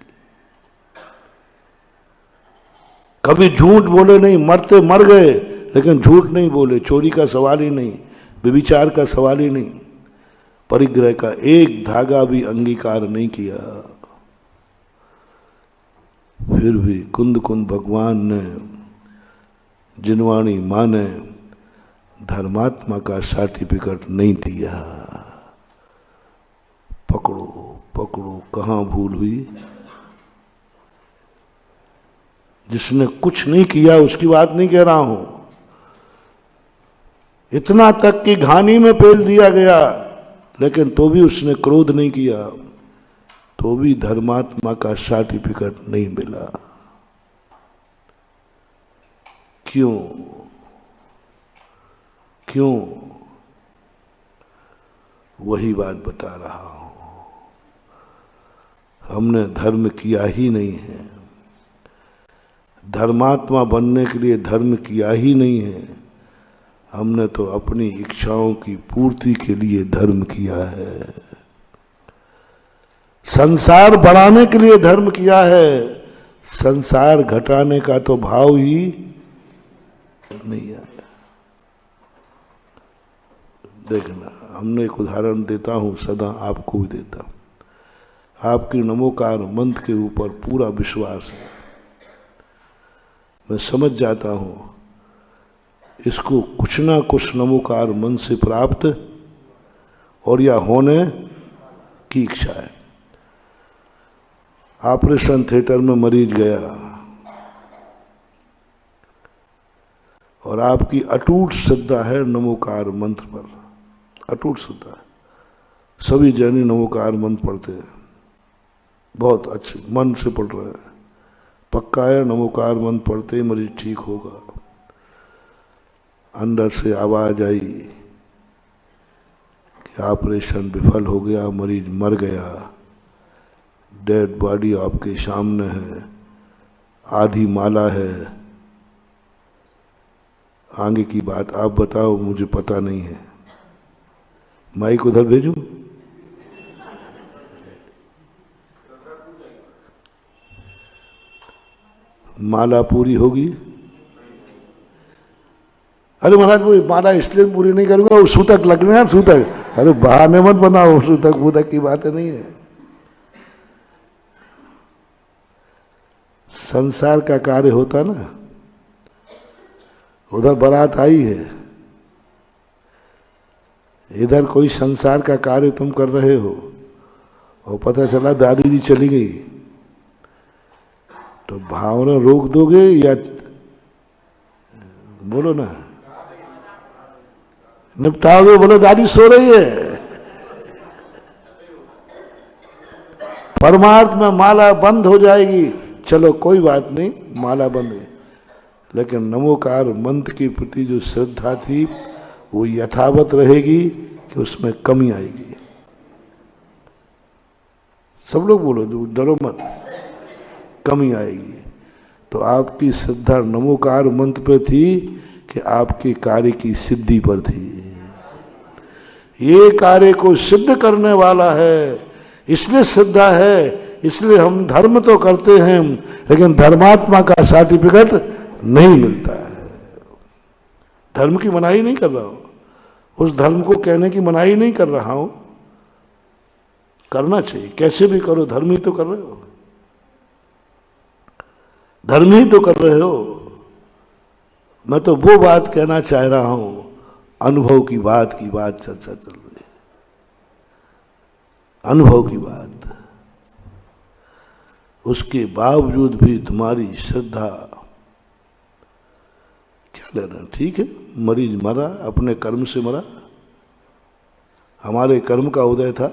कभी झूठ बोले नहीं, मरते मर गए, लेकिन झूठ नहीं बोले, चोरी का सवाल ही नहीं, व्यभिचार का सवाल ही नहीं, परिग्रह का एक धागा भी अंगीकार नहीं किया। फिर भी कुंद कुंद भगवान ने, जिनवाणी मां ने धर्मात्मा का सर्टिफिकेट नहीं दिया। पकड़ो पकड़ो, कहां भूल हुई। जिसने कुछ नहीं किया उसकी बात नहीं कह रहा हूं, इतना तक कि घानी में पेल दिया गया, लेकिन तो भी उसने क्रोध नहीं किया, तो भी धर्मात्मा का सर्टिफिकेट नहीं मिला। क्यों? क्यों? वही बात बता रहा हूं। हमने धर्म किया ही नहीं है, धर्मात्मा बनने के लिए धर्म किया ही नहीं है। हमने तो अपनी इच्छाओं की पूर्ति के लिए धर्म किया है, संसार बढ़ाने के लिए धर्म किया है। संसार घटाने का तो भाव ही नहीं आया। देखना, हमने एक उदाहरण देता हूं, सदा आपको भी देता हूं। आपकी नमोकार मंत्र के ऊपर पूरा विश्वास है, मैं समझ जाता हूं इसको कुछ ना कुछ नमोकार मन से प्राप्त और या होने की इच्छा है। ऑपरेशन थिएटर में मरीज गया और आपकी अटूट श्रद्धा है नमोकार मंत्र पर, अटूट श्रद्धा है। सभी जैनी नमोकार मंत्र पढ़ते हैं, बहुत अच्छे मन से पढ़ रहे हैं, पक्का है नमोकार मंत्र पढ़ते ही मरीज ठीक होगा। अंदर से आवाज आई कि ऑपरेशन विफल हो गया, मरीज मर गया, डेड बॉडी आपके सामने है, आधी माला है, आगे की बात आप बताओ, मुझे पता नहीं है। माइक उधर भेजूं? माला पूरी होगी? अरे महाराज वो माला इसलिए पूरी नहीं करूंगा, वो सूतक लगने हैं, सूतक। अरे बहाने मत बनाओ, सूतक वूतक की बात नहीं है। संसार का कार्य होता ना, उधर बारात आई है, इधर कोई संसार का कार्य तुम कर रहे हो और पता चला दादी जी चली गई, तो भावना रोक दोगे या बोलो ना, निपटाओगे? बोलो दादी सो रही है। परमार्थ में माला बंद हो जाएगी, चलो कोई बात नहीं, माला बंद है, लेकिन नमोकार मंत्र के प्रति जो श्रद्धा थी वो यथावत रहेगी कि उसमें कमी आएगी? सब लोग बोलो, जो डरो मत, कमी आएगी। तो आपकी श्रद्धा नमोकार मंत्र पे थी कि आपके कार्य की सिद्धि पर थी। ये कार्य को सिद्ध करने वाला है, इसलिए श्रद्धा है, इसलिए हम धर्म तो करते हैं लेकिन धर्मात्मा का सर्टिफिकेट नहीं मिलता है। धर्म की मनाही नहीं कर रहा हूं, उस धर्म को कहने की मनाही नहीं कर रहा हूं, करना चाहिए, कैसे भी करो, धर्म ही तो कर रहे हो, धर्म ही तो कर रहे हो। मैं तो वो बात कहना चाह रहा हूं, अनुभव की बात चर्चा चल रही है, अनुभव की बात। उसके बावजूद भी तुम्हारी श्रद्धा, क्या लेना? ठीक है, मरीज मरा, अपने कर्म से मरा, हमारे कर्म का उदय था,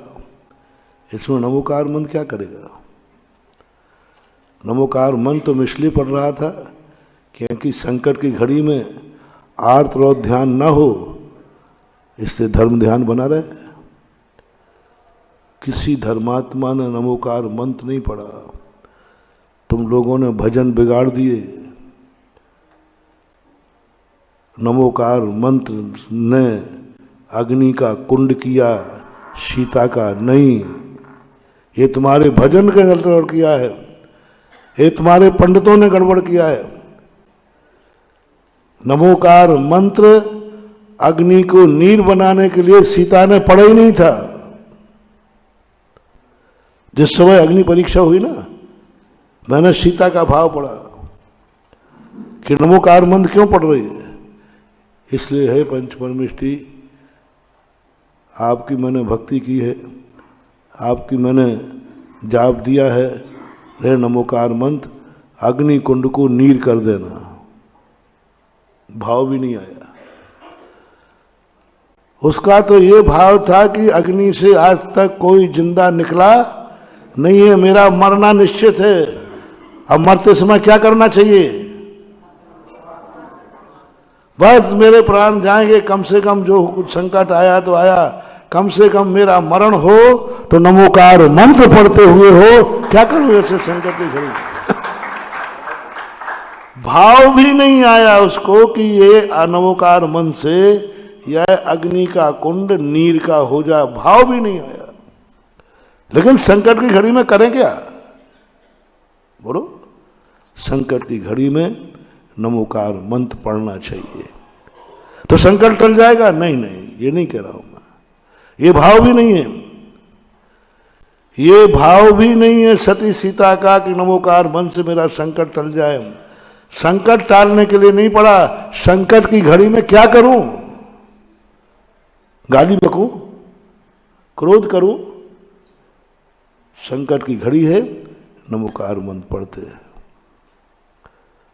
इसमें नमोकार मंत्र क्या करेगा? नमोकार मंत्र तो मैं इसलिए पढ़ रहा था क्योंकि संकट की घड़ी में आर्त और ध्यान ना हो, इसलिए धर्म ध्यान बना रहे। किसी धर्मात्मा ने नमोकार मंत्र नहीं पढ़ा, तुम लोगों ने भजन बिगाड़ दिए। नमोकार मंत्र ने अग्नि का कुंड किया, सीता का नहीं। ये तुम्हारे भजन के गड़बड़ किया है, ये तुम्हारे पंडितों ने गड़बड़ किया है। नमोकार मंत्र अग्नि को नीर बनाने के लिए सीता ने पढ़ा ही नहीं था। जिस समय अग्नि परीक्षा हुई ना, मैंने सीता का भाव पढ़ा कि नमोकार मंत्र क्यों पढ़ रही है? इसलिए है पंच परमेष्ठी, आपकी मैंने भक्ति की है, आपकी मैंने जाप दिया है, रे नमोकार मंत्र अग्नि कुंड को नीर कर देना। भाव भी नहीं आया उसका, तो ये भाव था कि अग्नि से आज तक कोई जिंदा निकला नहीं है, मेरा मरना निश्चित है। अब मरते समय क्या करना चाहिए? बस मेरे प्राण जाएंगे, कम से कम जो कुछ संकट आया तो आया, कम से कम मेरा मरण हो तो नमोकार मंत्र पढ़ते हुए हो। क्या करूं ऐसे संकट की घड़ी? भाव भी नहीं आया उसको कि ये नमोकार मन से यह अग्नि का कुंड नीर का हो जाए, भाव भी नहीं आया। लेकिन संकट की घड़ी में करें क्या? बोलो, संकट की घड़ी में नमोकार मंत्र पढ़ना चाहिए तो संकट टल जाएगा। नहीं नहीं, ये नहीं कह रहा हूं मैं, ये भाव भी नहीं है। ये भाव भी नहीं है सती सीता का कि नमोकार मन से मेरा संकट टल जाए। संकट टालने के लिए नहीं पड़ा, संकट की घड़ी में क्या करूं? गाली बकूं, क्रोध करूं? संकट की घड़ी है, नमोकार मंत्र पढ़ते हैं।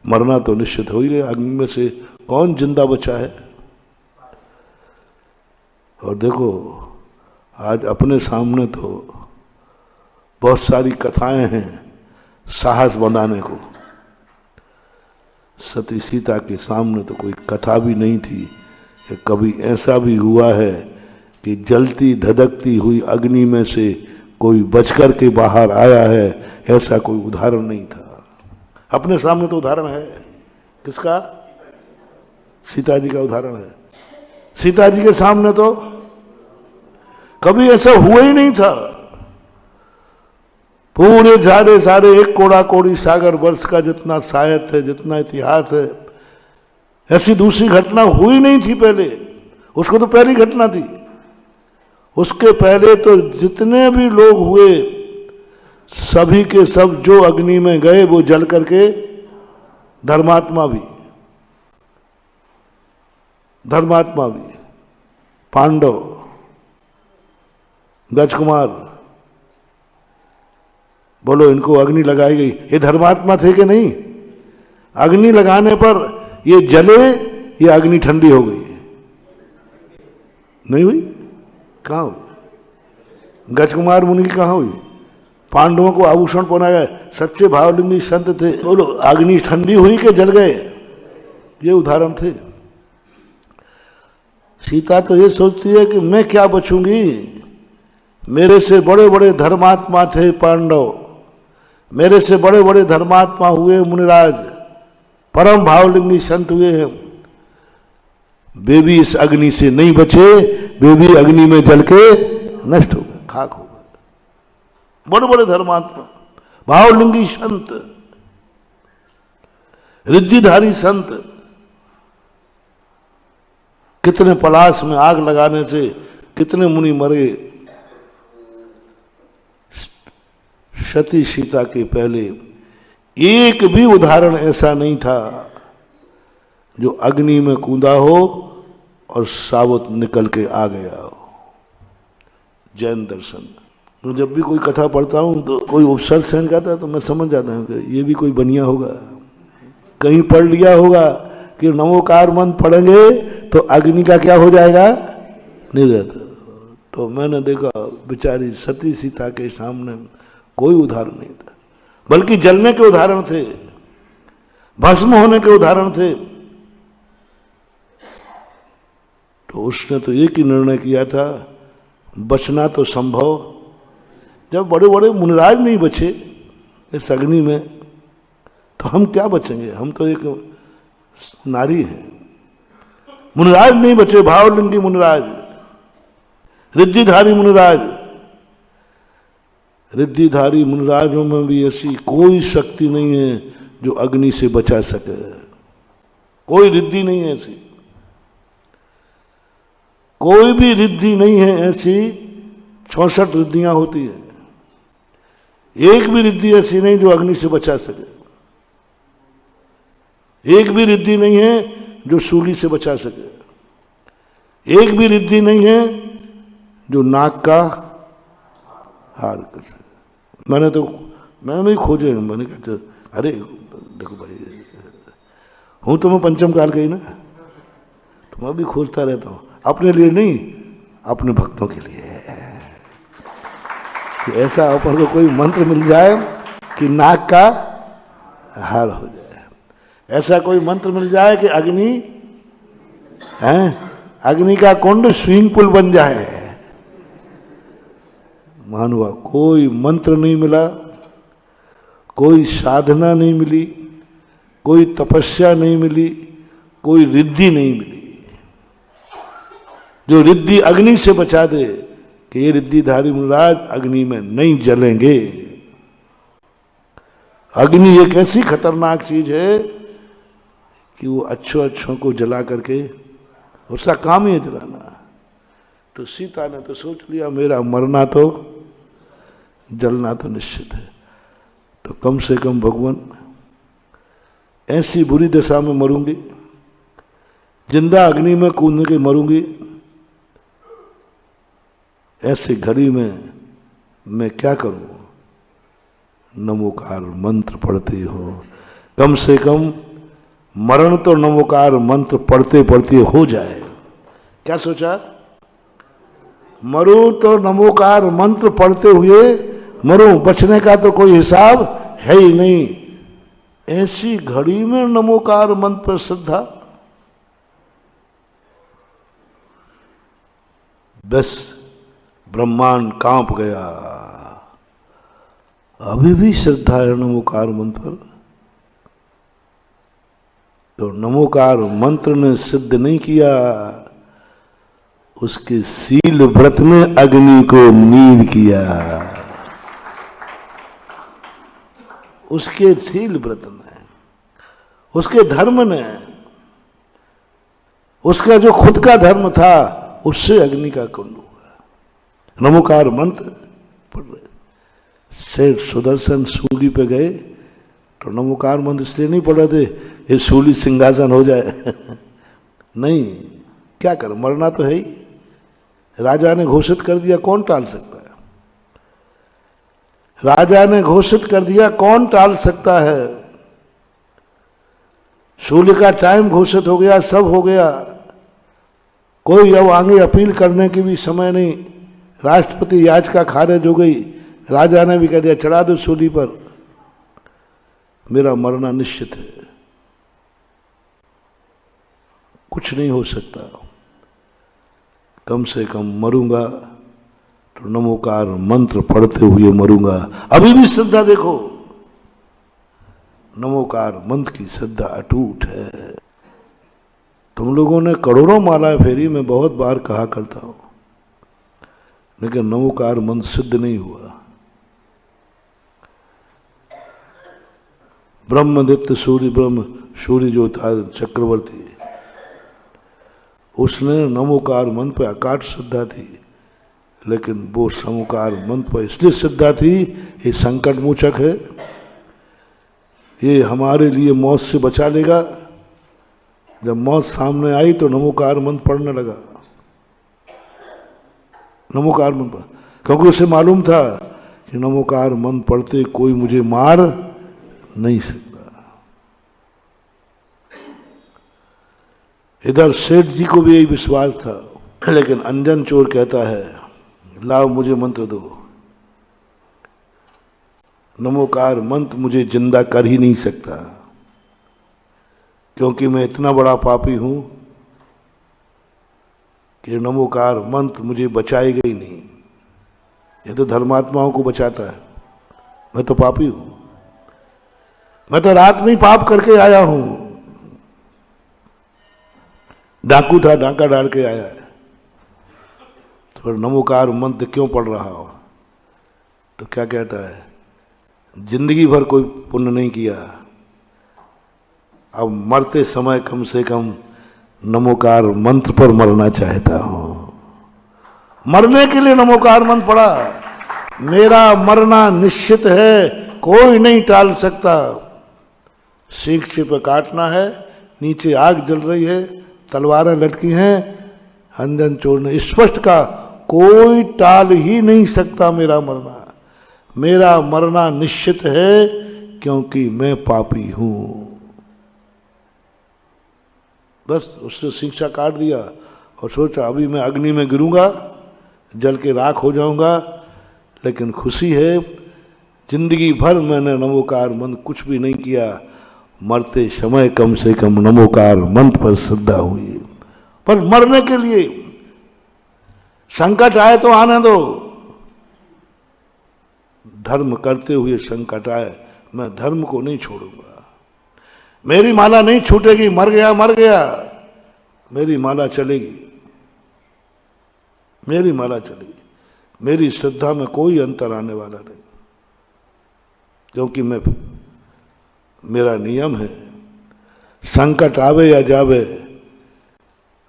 मरना तो निश्चित हो ही गया, अग्नि में से कौन जिंदा बचा है? और देखो आज अपने सामने तो बहुत सारी कथाएं हैं साहस बनाने को। सती सीता के सामने तो कोई कथा भी नहीं थी। कभी ऐसा भी हुआ है कि जलती धधकती हुई अग्नि में से कोई बचकर के बाहर आया है, ऐसा कोई उदाहरण नहीं था। अपने सामने तो उदाहरण है। किसका? सीता जी का उदाहरण है। सीता जी के सामने तो कभी ऐसा हुआ ही नहीं था। पूरे सारे एक कोड़ा कोड़ी सागर वर्ष का जितना साहित्य है, जितना इतिहास है, ऐसी दूसरी घटना हुई नहीं थी पहले। उसको तो पहली घटना थी। उसके पहले तो जितने भी लोग हुए सभी के सब जो अग्नि में गए वो जल करके, धर्मात्मा भी, पांडव, गजकुमार, बोलो इनको अग्नि लगाई गई, ये धर्मात्मा थे कि नहीं? अग्नि लगाने पर ये जले, ये अग्नि ठंडी हो गई, नहीं हुई? कहां हुई? गजकुमार मुनि की कहां हुई? पांडवों को आभूषण पहनाया, सच्चे भावलिंगी संत थे, बोलो अग्नि ठंडी हुई कि जल गए? ये उदाहरण थे। सीता तो ये सोचती है कि मैं क्या बचूंगी, मेरे से बड़े बड़े धर्मात्मा थे पांडव, मेरे से बड़े बड़े धर्मात्मा हुए मुनिराज, परम भावलिंगी संत हुए हैं, वे भी इस अग्नि से नहीं बचे, वे भी अग्नि में जल के नष्ट हो गए, खाक हो गए। बड़े बड़े धर्मात्मा, भावलिंगी संत, रिद्धिधारी संत, कितने पलाश में आग लगाने से कितने मुनि मरे। सती सीता के पहले एक भी उदाहरण ऐसा नहीं था जो अग्नि में कूदा हो और साबुत निकल के आ गया हो। जैन दर्शन, तो जब भी कोई कथा पढ़ता हूं तो कोई उपसर्ग सहन करता है तो मैं समझ जाता हूं कि ये भी कोई बनिया होगा, कहीं पढ़ लिया होगा कि नमोकार मंत्र पढ़ेंगे तो अग्नि का क्या हो जाएगा, निर्गत। तो मैंने देखा बेचारी सती सीता के सामने कोई उदाहरण नहीं था, बल्कि जलने के उदाहरण थे, भस्म होने के उदाहरण थे। तो उसने तो एक ही निर्णय किया था, बचना तो संभव, जब बड़े बड़े मुनिराज नहीं बचे इस अग्नि में तो हम क्या बचेंगे? हम तो एक नारी हैं। मुनिराज नहीं बचे, भावलिंगी मुनिराज, रिद्धिधारी मुनिराज। रिद्धिधारी मुनिराजों में भी ऐसी कोई शक्ति नहीं है जो अग्नि से बचा सके, कोई रिद्धि नहीं है ऐसी, कोई भी रिद्धि नहीं है ऐसी। 64 रिद्धियां होती है, एक भी रिद्धि ऐसी नहीं जो अग्नि से बचा सके, एक भी रिद्धि नहीं है जो शूली से बचा सके, एक भी रिद्धि नहीं है जो नाक का हार कर सके। मैंने खोजे, मैंने कहा अरे देखो भाई, हूं तो मैं पंचम काल गई ना, तो मैं भी खोजता रहता हूं, अपने लिए नहीं, अपने भक्तों के लिए। कि ऐसा अपन को कोई मंत्र मिल जाए कि नाक का हार हो जाए, ऐसा कोई मंत्र मिल जाए कि अग्नि का कुंड स्विमिंग पूल बन जाए, महानुभाव, कोई मंत्र नहीं मिला, कोई साधना नहीं मिली, कोई तपस्या नहीं मिली, कोई रिद्धि नहीं मिली। जो रिद्धि अग्नि से बचा दे कि ये रिद्धिधारी मुनिराज अग्नि में नहीं जलेंगे। अग्नि एक ऐसी खतरनाक चीज है कि वो अच्छों को जला करके, उसका काम ही है जलाना। तो सीता ने तो सोच लिया मेरा मरना तो, जलना तो निश्चित है, तो कम से कम भगवान ऐसी बुरी दशा में मरूंगी, जिंदा अग्नि में कूद के मरूंगी, ऐसी घड़ी में मैं क्या करूं? नमोकार मंत्र पढ़ते हो, कम से कम मरण तो नमोकार मंत्र पढ़ते पढ़ते हो जाए। क्या सोचा? मरूं तो नमोकार मंत्र पढ़ते हुए मरूं, बचने का तो कोई हिसाब है ही नहीं। ऐसी घड़ी में नमोकार मंत्र पर श्रद्धा। 10 ब्रह्मांड कांप गया। अभी भी श्रद्धा है नमोकार मंत्र पर। तो नमोकार मंत्र ने सिद्ध नहीं किया, उसके सील व्रत ने अग्नि को नील किया। उसके सील व्रत ने, उसके धर्म ने, उसका जो खुद का धर्म था उससे अग्नि का कुंड हुआ। नमोकार मंत्र पढ़ रहे, सेठ सुदर्शन सूली पे गए तो नमोकार मंत्र इसलिए नहीं पढ़ रहे थे ये सूली सिंहासन हो जाए नहीं, क्या कर, मरना तो है ही। राजा ने घोषित कर दिया, कौन टाल सकता है? राजा ने घोषित कर दिया, कौन टाल सकता है? सूली का टाइम घोषित हो गया, सब हो गया, कोई अब आगे अपील करने की भी समय नहीं। राष्ट्रपति याचिका खारिज हो गई, राजा ने भी कह दिया चढ़ा दो सूली पर, मेरा मरना निश्चित है, कुछ नहीं हो सकता। कम से कम मरूंगा तो नमोकार मंत्र पढ़ते हुए मरूंगा। अभी भी श्रद्धा देखो, नमोकार मंत्र की श्रद्धा अटूट है। तुम लोगों ने करोड़ों मालाएं फेरी, मैं बहुत बार कहा करता हूं, लेकिन नमोकार मंत्र सिद्ध नहीं हुआ। ब्रह्मदत्त सूर्य, ब्रह्म सूर्य जो था चक्रवर्ती, उसने नमोकार मंत्र पर अकाट श्रद्धा थी, लेकिन वो नमोकार मंत्र पर इसलिए श्रद्धा थी, ये संकट मोचक है, ये हमारे लिए मौत से बचा लेगा। जब मौत सामने आई तो नमोकार मंत्र पढ़ने लगा, नमोकार मंत्र, क्योंकि उसे मालूम था कि नमोकार मंत्र पढ़ते कोई मुझे मार नहीं सकता। इधर सेठ जी को भी यही विश्वास था, लेकिन अंजन चोर कहता है लाओ मुझे मंत्र दो, नमोकार मंत्र मुझे जिंदा कर ही नहीं सकता, क्योंकि मैं इतना बड़ा पापी हूं कि नमोकार मंत्र मुझे बचाएगा ही नहीं। ये तो धर्मात्माओं को बचाता है, मैं तो पापी हूं, मैं तो रात में ही पाप करके आया हूं, डाकू था, डाका डाल के आया है, तो फिर नमोकार मंत्र क्यों पढ़ रहा हो? तो क्या कहता है, जिंदगी भर कोई पुण्य नहीं किया, अब मरते समय कम से कम नमोकार मंत्र पर मरना चाहता हूं। मरने के लिए नमोकार मंत्र पढ़ा, मेरा मरना निश्चित है, कोई नहीं टाल सकता। सीख से पे काटना है, नीचे आग जल रही है, तलवारें लटकी हैं। अंजन चोर ने स्पष्ट कहा कोई टाल ही नहीं सकता मेरा मरना, मेरा मरना निश्चित है, क्योंकि मैं पापी हूं। बस उसने शिक्षा काट दिया और सोचा अभी मैं अग्नि में गिरूंगा, जल के राख हो जाऊंगा, लेकिन खुशी है जिंदगी भर मैंने नमोकार मंत्र कुछ भी नहीं किया, मरते समय कम से कम नमोकार मंत्र पर श्रद्धा हुई। पर मरने के लिए संकट आए तो आने दो, धर्म करते हुए संकट आए, मैं धर्म को नहीं छोड़ूंगा। मेरी माला नहीं छूटेगी, मर गया मर गया, मेरी माला चलेगी, मेरी माला चलेगी। मेरी श्रद्धा में कोई अंतर आने वाला नहीं, क्योंकि मेरा नियम है, संकट आवे या जावे,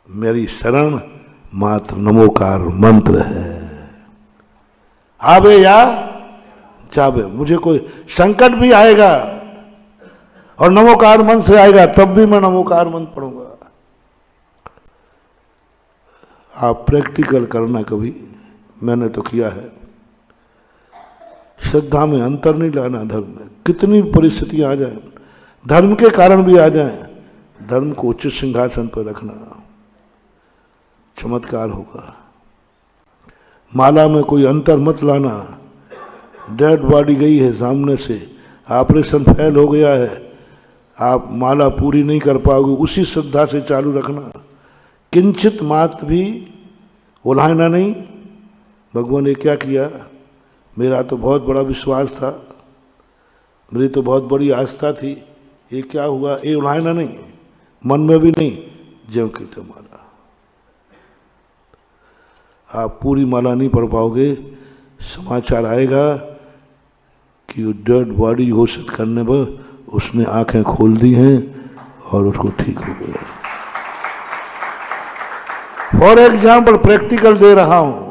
मेरी शरण मात्र नमोकार मंत्र है। आवे या जावे, मुझे कोई संकट भी आएगा और नमोकार मंत्र से आएगा, तब भी मैं नमोकार मंत्र पढ़ूंगा। आप प्रैक्टिकल करना कभी, मैंने तो किया है। श्रद्धा में अंतर नहीं लाना। धर्म में कितनी परिस्थितियां आ जाए, धर्म के कारण भी आ जाए, धर्म को उच्च सिंहासन पर रखना, चमत्कार होगा। माला में कोई अंतर मत लाना। डेड बॉडी गई है सामने से, ऑपरेशन फेल हो गया है, आप माला पूरी नहीं कर पाओगे, उसी श्रद्धा से चालू रखना। किंचित मात्र भी उलाहना नहीं। भगवान ने क्या किया, मेरा तो बहुत बड़ा विश्वास था, मेरी तो बहुत बड़ी आस्था थी, ये क्या हुआ, ये उलाहना नहीं, मन में भी नहीं, ज्यों की तो माला। आप पूरी माला नहीं पढ़ पाओगे, समाचार आएगा कि डेड बॉडी घोषित करने पर उसने आंखें खोल दी हैं और उसको ठीक हो गया। फॉर एग्जाम्पल प्रैक्टिकल दे रहा हूं,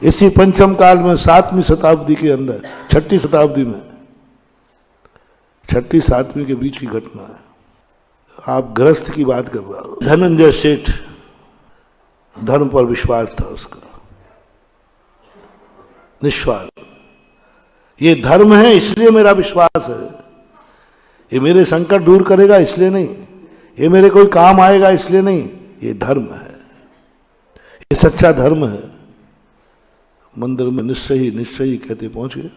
इसी पंचम काल में 7वीं शताब्दी के अंदर, 6ठी शताब्दी में, 6ठी 7वीं के बीच की घटना है। आप गृहस्थ की बात कर रहा हो, धनंजय सेठ, धर्म पर विश्वास था उसका, निस्वार्थ। ये धर्म है इसलिए मेरा विश्वास है, ये मेरे संकट दूर करेगा इसलिए नहीं, ये मेरे कोई काम आएगा इसलिए नहीं, ये धर्म है, ये सच्चा धर्म है। मंदिर में निश्चयी निश्चयी कहते पहुंच गया।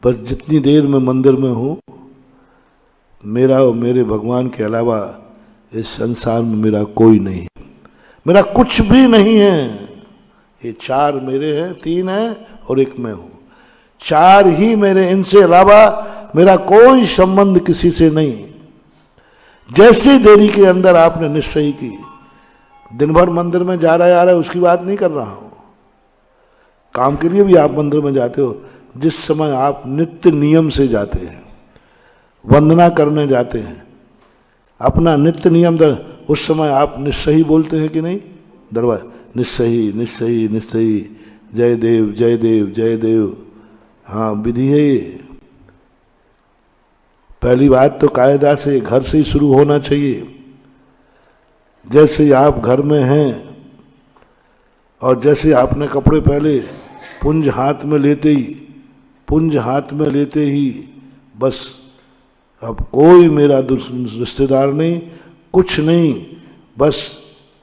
बस जितनी देर मैं मंदिर में हूं, मेरा और मेरे भगवान के अलावा इस संसार में मेरा कोई नहीं, मेरा कुछ भी नहीं है। ये 4 मेरे हैं, 3 हैं और 1 मैं हूं, 4 ही मेरे, इनसे अलावा मेरा कोई संबंध किसी से नहीं। जैसी देरी के अंदर आपने निश्चय की, दिन भर मंदिर में जा रहा है आ रहा है उसकी बात नहीं कर रहा हूं, काम के लिए भी आप मंदिर में जाते हो, जिस समय आप नित्य नियम से जाते हैं, वंदना करने जाते हैं, अपना नित्य नियम उस समय आप निश्चयी बोलते हैं कि नहीं? दरबार निश्चयी निश्चयी निश्चयी, जय देव जय देव जय देव। हाँ, विधि है ये। पहली बात तो कायदा से घर से ही शुरू होना चाहिए। जैसे आप घर में हैं और जैसे आपने कपड़े पहले, पुंज हाथ में लेते ही, पुंज हाथ में लेते ही बस अब कोई मेरा रिश्तेदार नहीं, कुछ नहीं, बस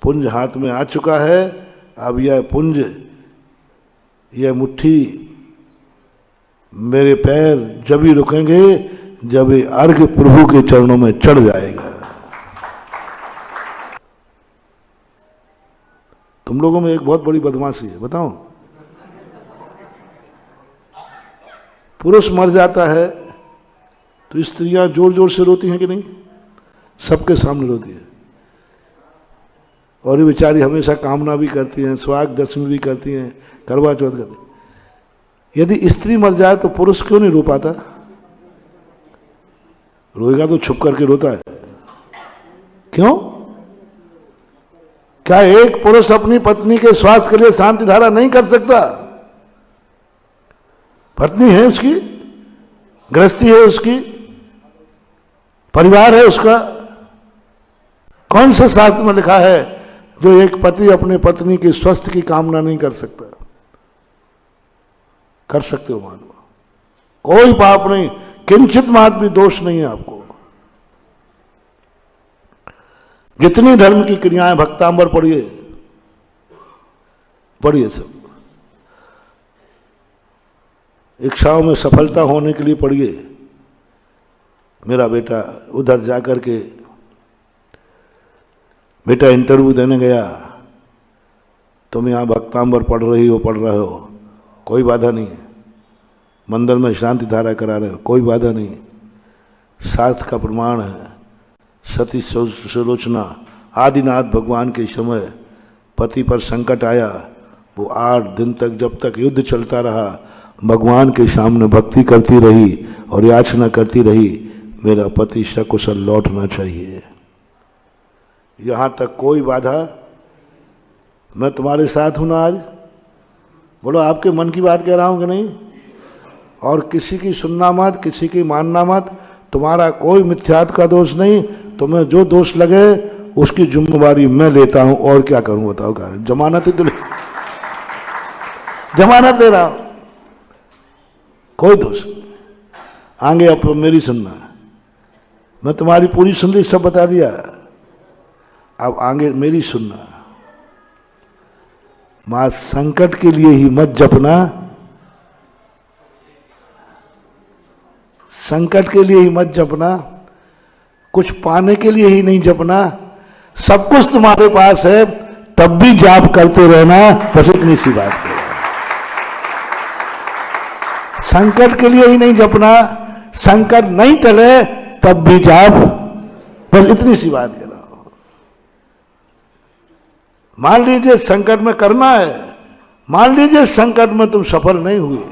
पुंज हाथ में आ चुका है। अब यह पुंज, यह मुट्ठी, मेरे पैर जब ही रुकेंगे जब ये अर्घ प्रभु के चरणों में चढ़ जाएगा। तुम लोगों में एक बहुत बड़ी बदमाशी है, बताओ। पुरुष मर जाता है तो स्त्रियां जोर जोर से रोती हैं कि नहीं? सबके सामने रोती है। और ये बेचारी हमेशा कामना भी करती हैं, सुहाग दशमी भी करती हैं, करवा चौथ करती हैं। यदि स्त्री मर जाए तो पुरुष क्यों नहीं रो पाता? रोएगा तो छुप करके रोता है। क्यों? क्या एक पुरुष अपनी पत्नी के स्वास्थ्य के लिए शांति धारा नहीं कर सकता? पत्नी है उसकी, गृहस्थी है उसकी, परिवार है उसका। कौन सा शास्त्र में लिखा है जो एक पति अपने पत्नी के स्वास्थ्य की कामना नहीं कर सकता? कर सकते हो मानव, कोई पाप नहीं, किंचित मात्र भी दोष नहीं है आपको। जितनी धर्म की क्रियाएं भक्तांबर पढ़िए, पढ़िए सब। इच्छाओं में सफलता होने के लिए पढ़िए। मेरा बेटा उधर जाकर के, बेटा इंटरव्यू देने गया, तुम यहां भक्तांबर पढ़ रही हो, पढ़ रहे हो, कोई बाधा नहीं है। मंदिर में शांति धारा करा रहे हो, कोई बाधा नहीं। शास्त्र का प्रमाण है। सती सुलोचना आदिनाथ भगवान के समय पति पर संकट आया, वो 8 दिन तक जब तक युद्ध चलता रहा भगवान के सामने भक्ति करती रही और याचना करती रही, मेरा पति सकुशल लौटना चाहिए। यहां तक कोई बाधा। मैं तुम्हारे साथ हूं ना आज? बोलो, आपके मन की बात कह रहा हूं कि नहीं? और किसी की सुनना मत, किसी की मानना मत। तुम्हारा कोई मिथ्यात्व का दोष नहीं। तुम्हें जो दोष लगे उसकी जिम्मेवारी मैं लेता हूं। और क्या करूं बताओ? कारण जमानत ही तो जमानत दे रहा हूं, कोई दोष। आगे अब मेरी सुनना। मैं तुम्हारी पूरी सुन ली, सब बता दिया। अब आगे मेरी सुनना। मां संकट के लिए ही मत जपना, संकट के लिए ही मत जपना, कुछ पाने के लिए ही नहीं जपना। सब कुछ तुम्हारे पास है तब भी जाप करते रहना। बस इतनी सी बात है। संकट के लिए ही नहीं जपना, संकट नहीं टले तब भी जाप। बस इतनी सी बात कह रहा हूं। मान लीजिए संकट में करना है, मान लीजिए संकट में तुम सफल नहीं हुए,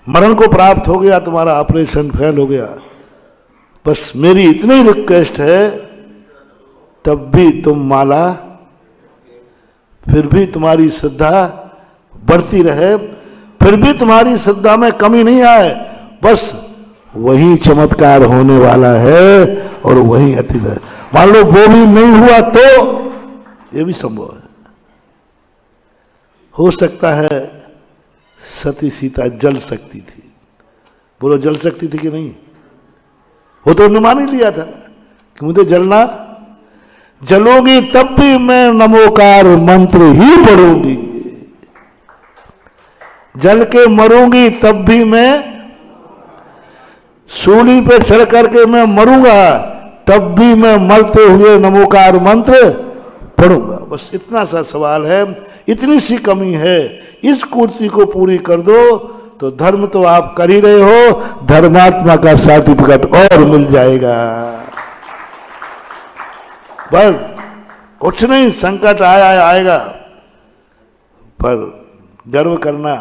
मरण को प्राप्त हो गया, तुम्हारा ऑपरेशन फेल हो गया, बस मेरी इतनी रिक्वेस्ट है, तब भी तुम माला, फिर भी तुम्हारी श्रद्धा बढ़ती रहे, फिर भी तुम्हारी श्रद्धा में कमी नहीं आए, बस वही चमत्कार होने वाला है और वही अतीत है। मान लो वो भी नहीं हुआ तो ये भी संभव है। हो सकता है सती सीता जल सकती थी। बोलो, जल सकती थी कि नहीं? वो तो उन्होंने मान ही लिया था कि मुझे जलना, जलोगी तब भी मैं नमोकार मंत्र ही पढ़ूंगी, जल के मरूंगी तब भी मैं, सूली पे चढ़ करके मैं मरूंगा तब भी मैं मरते हुए नमोकार मंत्र पढ़ूंगा। बस इतना सा सवाल है, इतनी सी कमी है। इस कुर्ती को पूरी कर दो तो धर्म तो आप कर ही रहे हो, धर्मात्मा का सर्टिफिकेट और मिल जाएगा। बस कुछ नहीं, संकट आएगा, पर गर्व करना,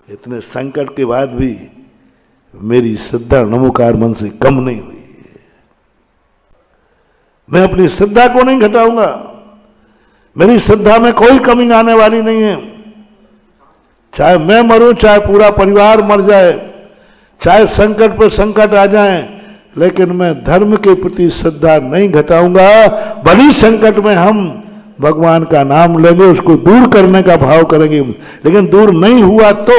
इतने संकट के बाद भी मेरी श्रद्धा नमोकार मन से कम नहीं हुई। मैं अपनी श्रद्धा को नहीं घटाऊंगा, मेरी श्रद्धा में कोई कमी आने वाली नहीं है। चाहे मैं मरूं, चाहे पूरा परिवार मर जाए, चाहे संकट पर संकट आ जाए, लेकिन मैं धर्म के प्रति श्रद्धा नहीं घटाऊंगा। भली संकट में हम भगवान का नाम लेंगे, उसको दूर करने का भाव करेंगे, लेकिन दूर नहीं हुआ तो।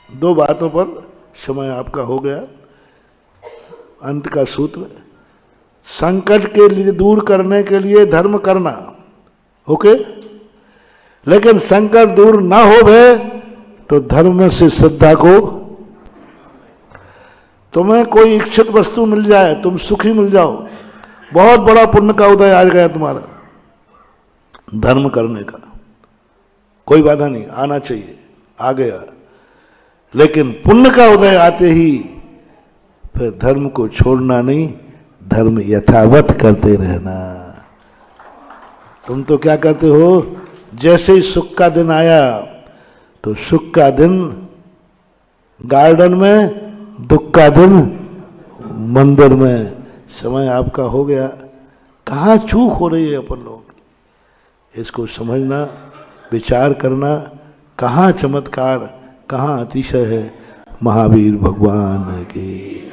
2 बातों पर समय आपका हो गया। अंत का सूत्र, संकट के लिए दूर करने के लिए धर्म करना, ओके, लेकिन संकट दूर ना हो गए तो धर्म से श्रद्धा को, तुम्हें कोई इच्छित वस्तु मिल जाए, तुम सुखी मिल जाओ, बहुत बड़ा पुण्य का उदय आ गया तुम्हारा। धर्म करने का कोई बाधा नहीं, आना चाहिए, आ गया, लेकिन पुण्य का उदय आते ही फिर धर्म को छोड़ना नहीं, धर्म यथावत करते रहना। तुम तो क्या करते हो, जैसे ही सुख का दिन आया तो सुख का दिन गार्डन में, दुख का दिन मंदिर में। समय आपका हो गया। कहाँ चूक हो रही है अपन लोग, इसको समझना, विचार करना, कहाँ चमत्कार, कहाँ अतिशय है। महावीर भगवान की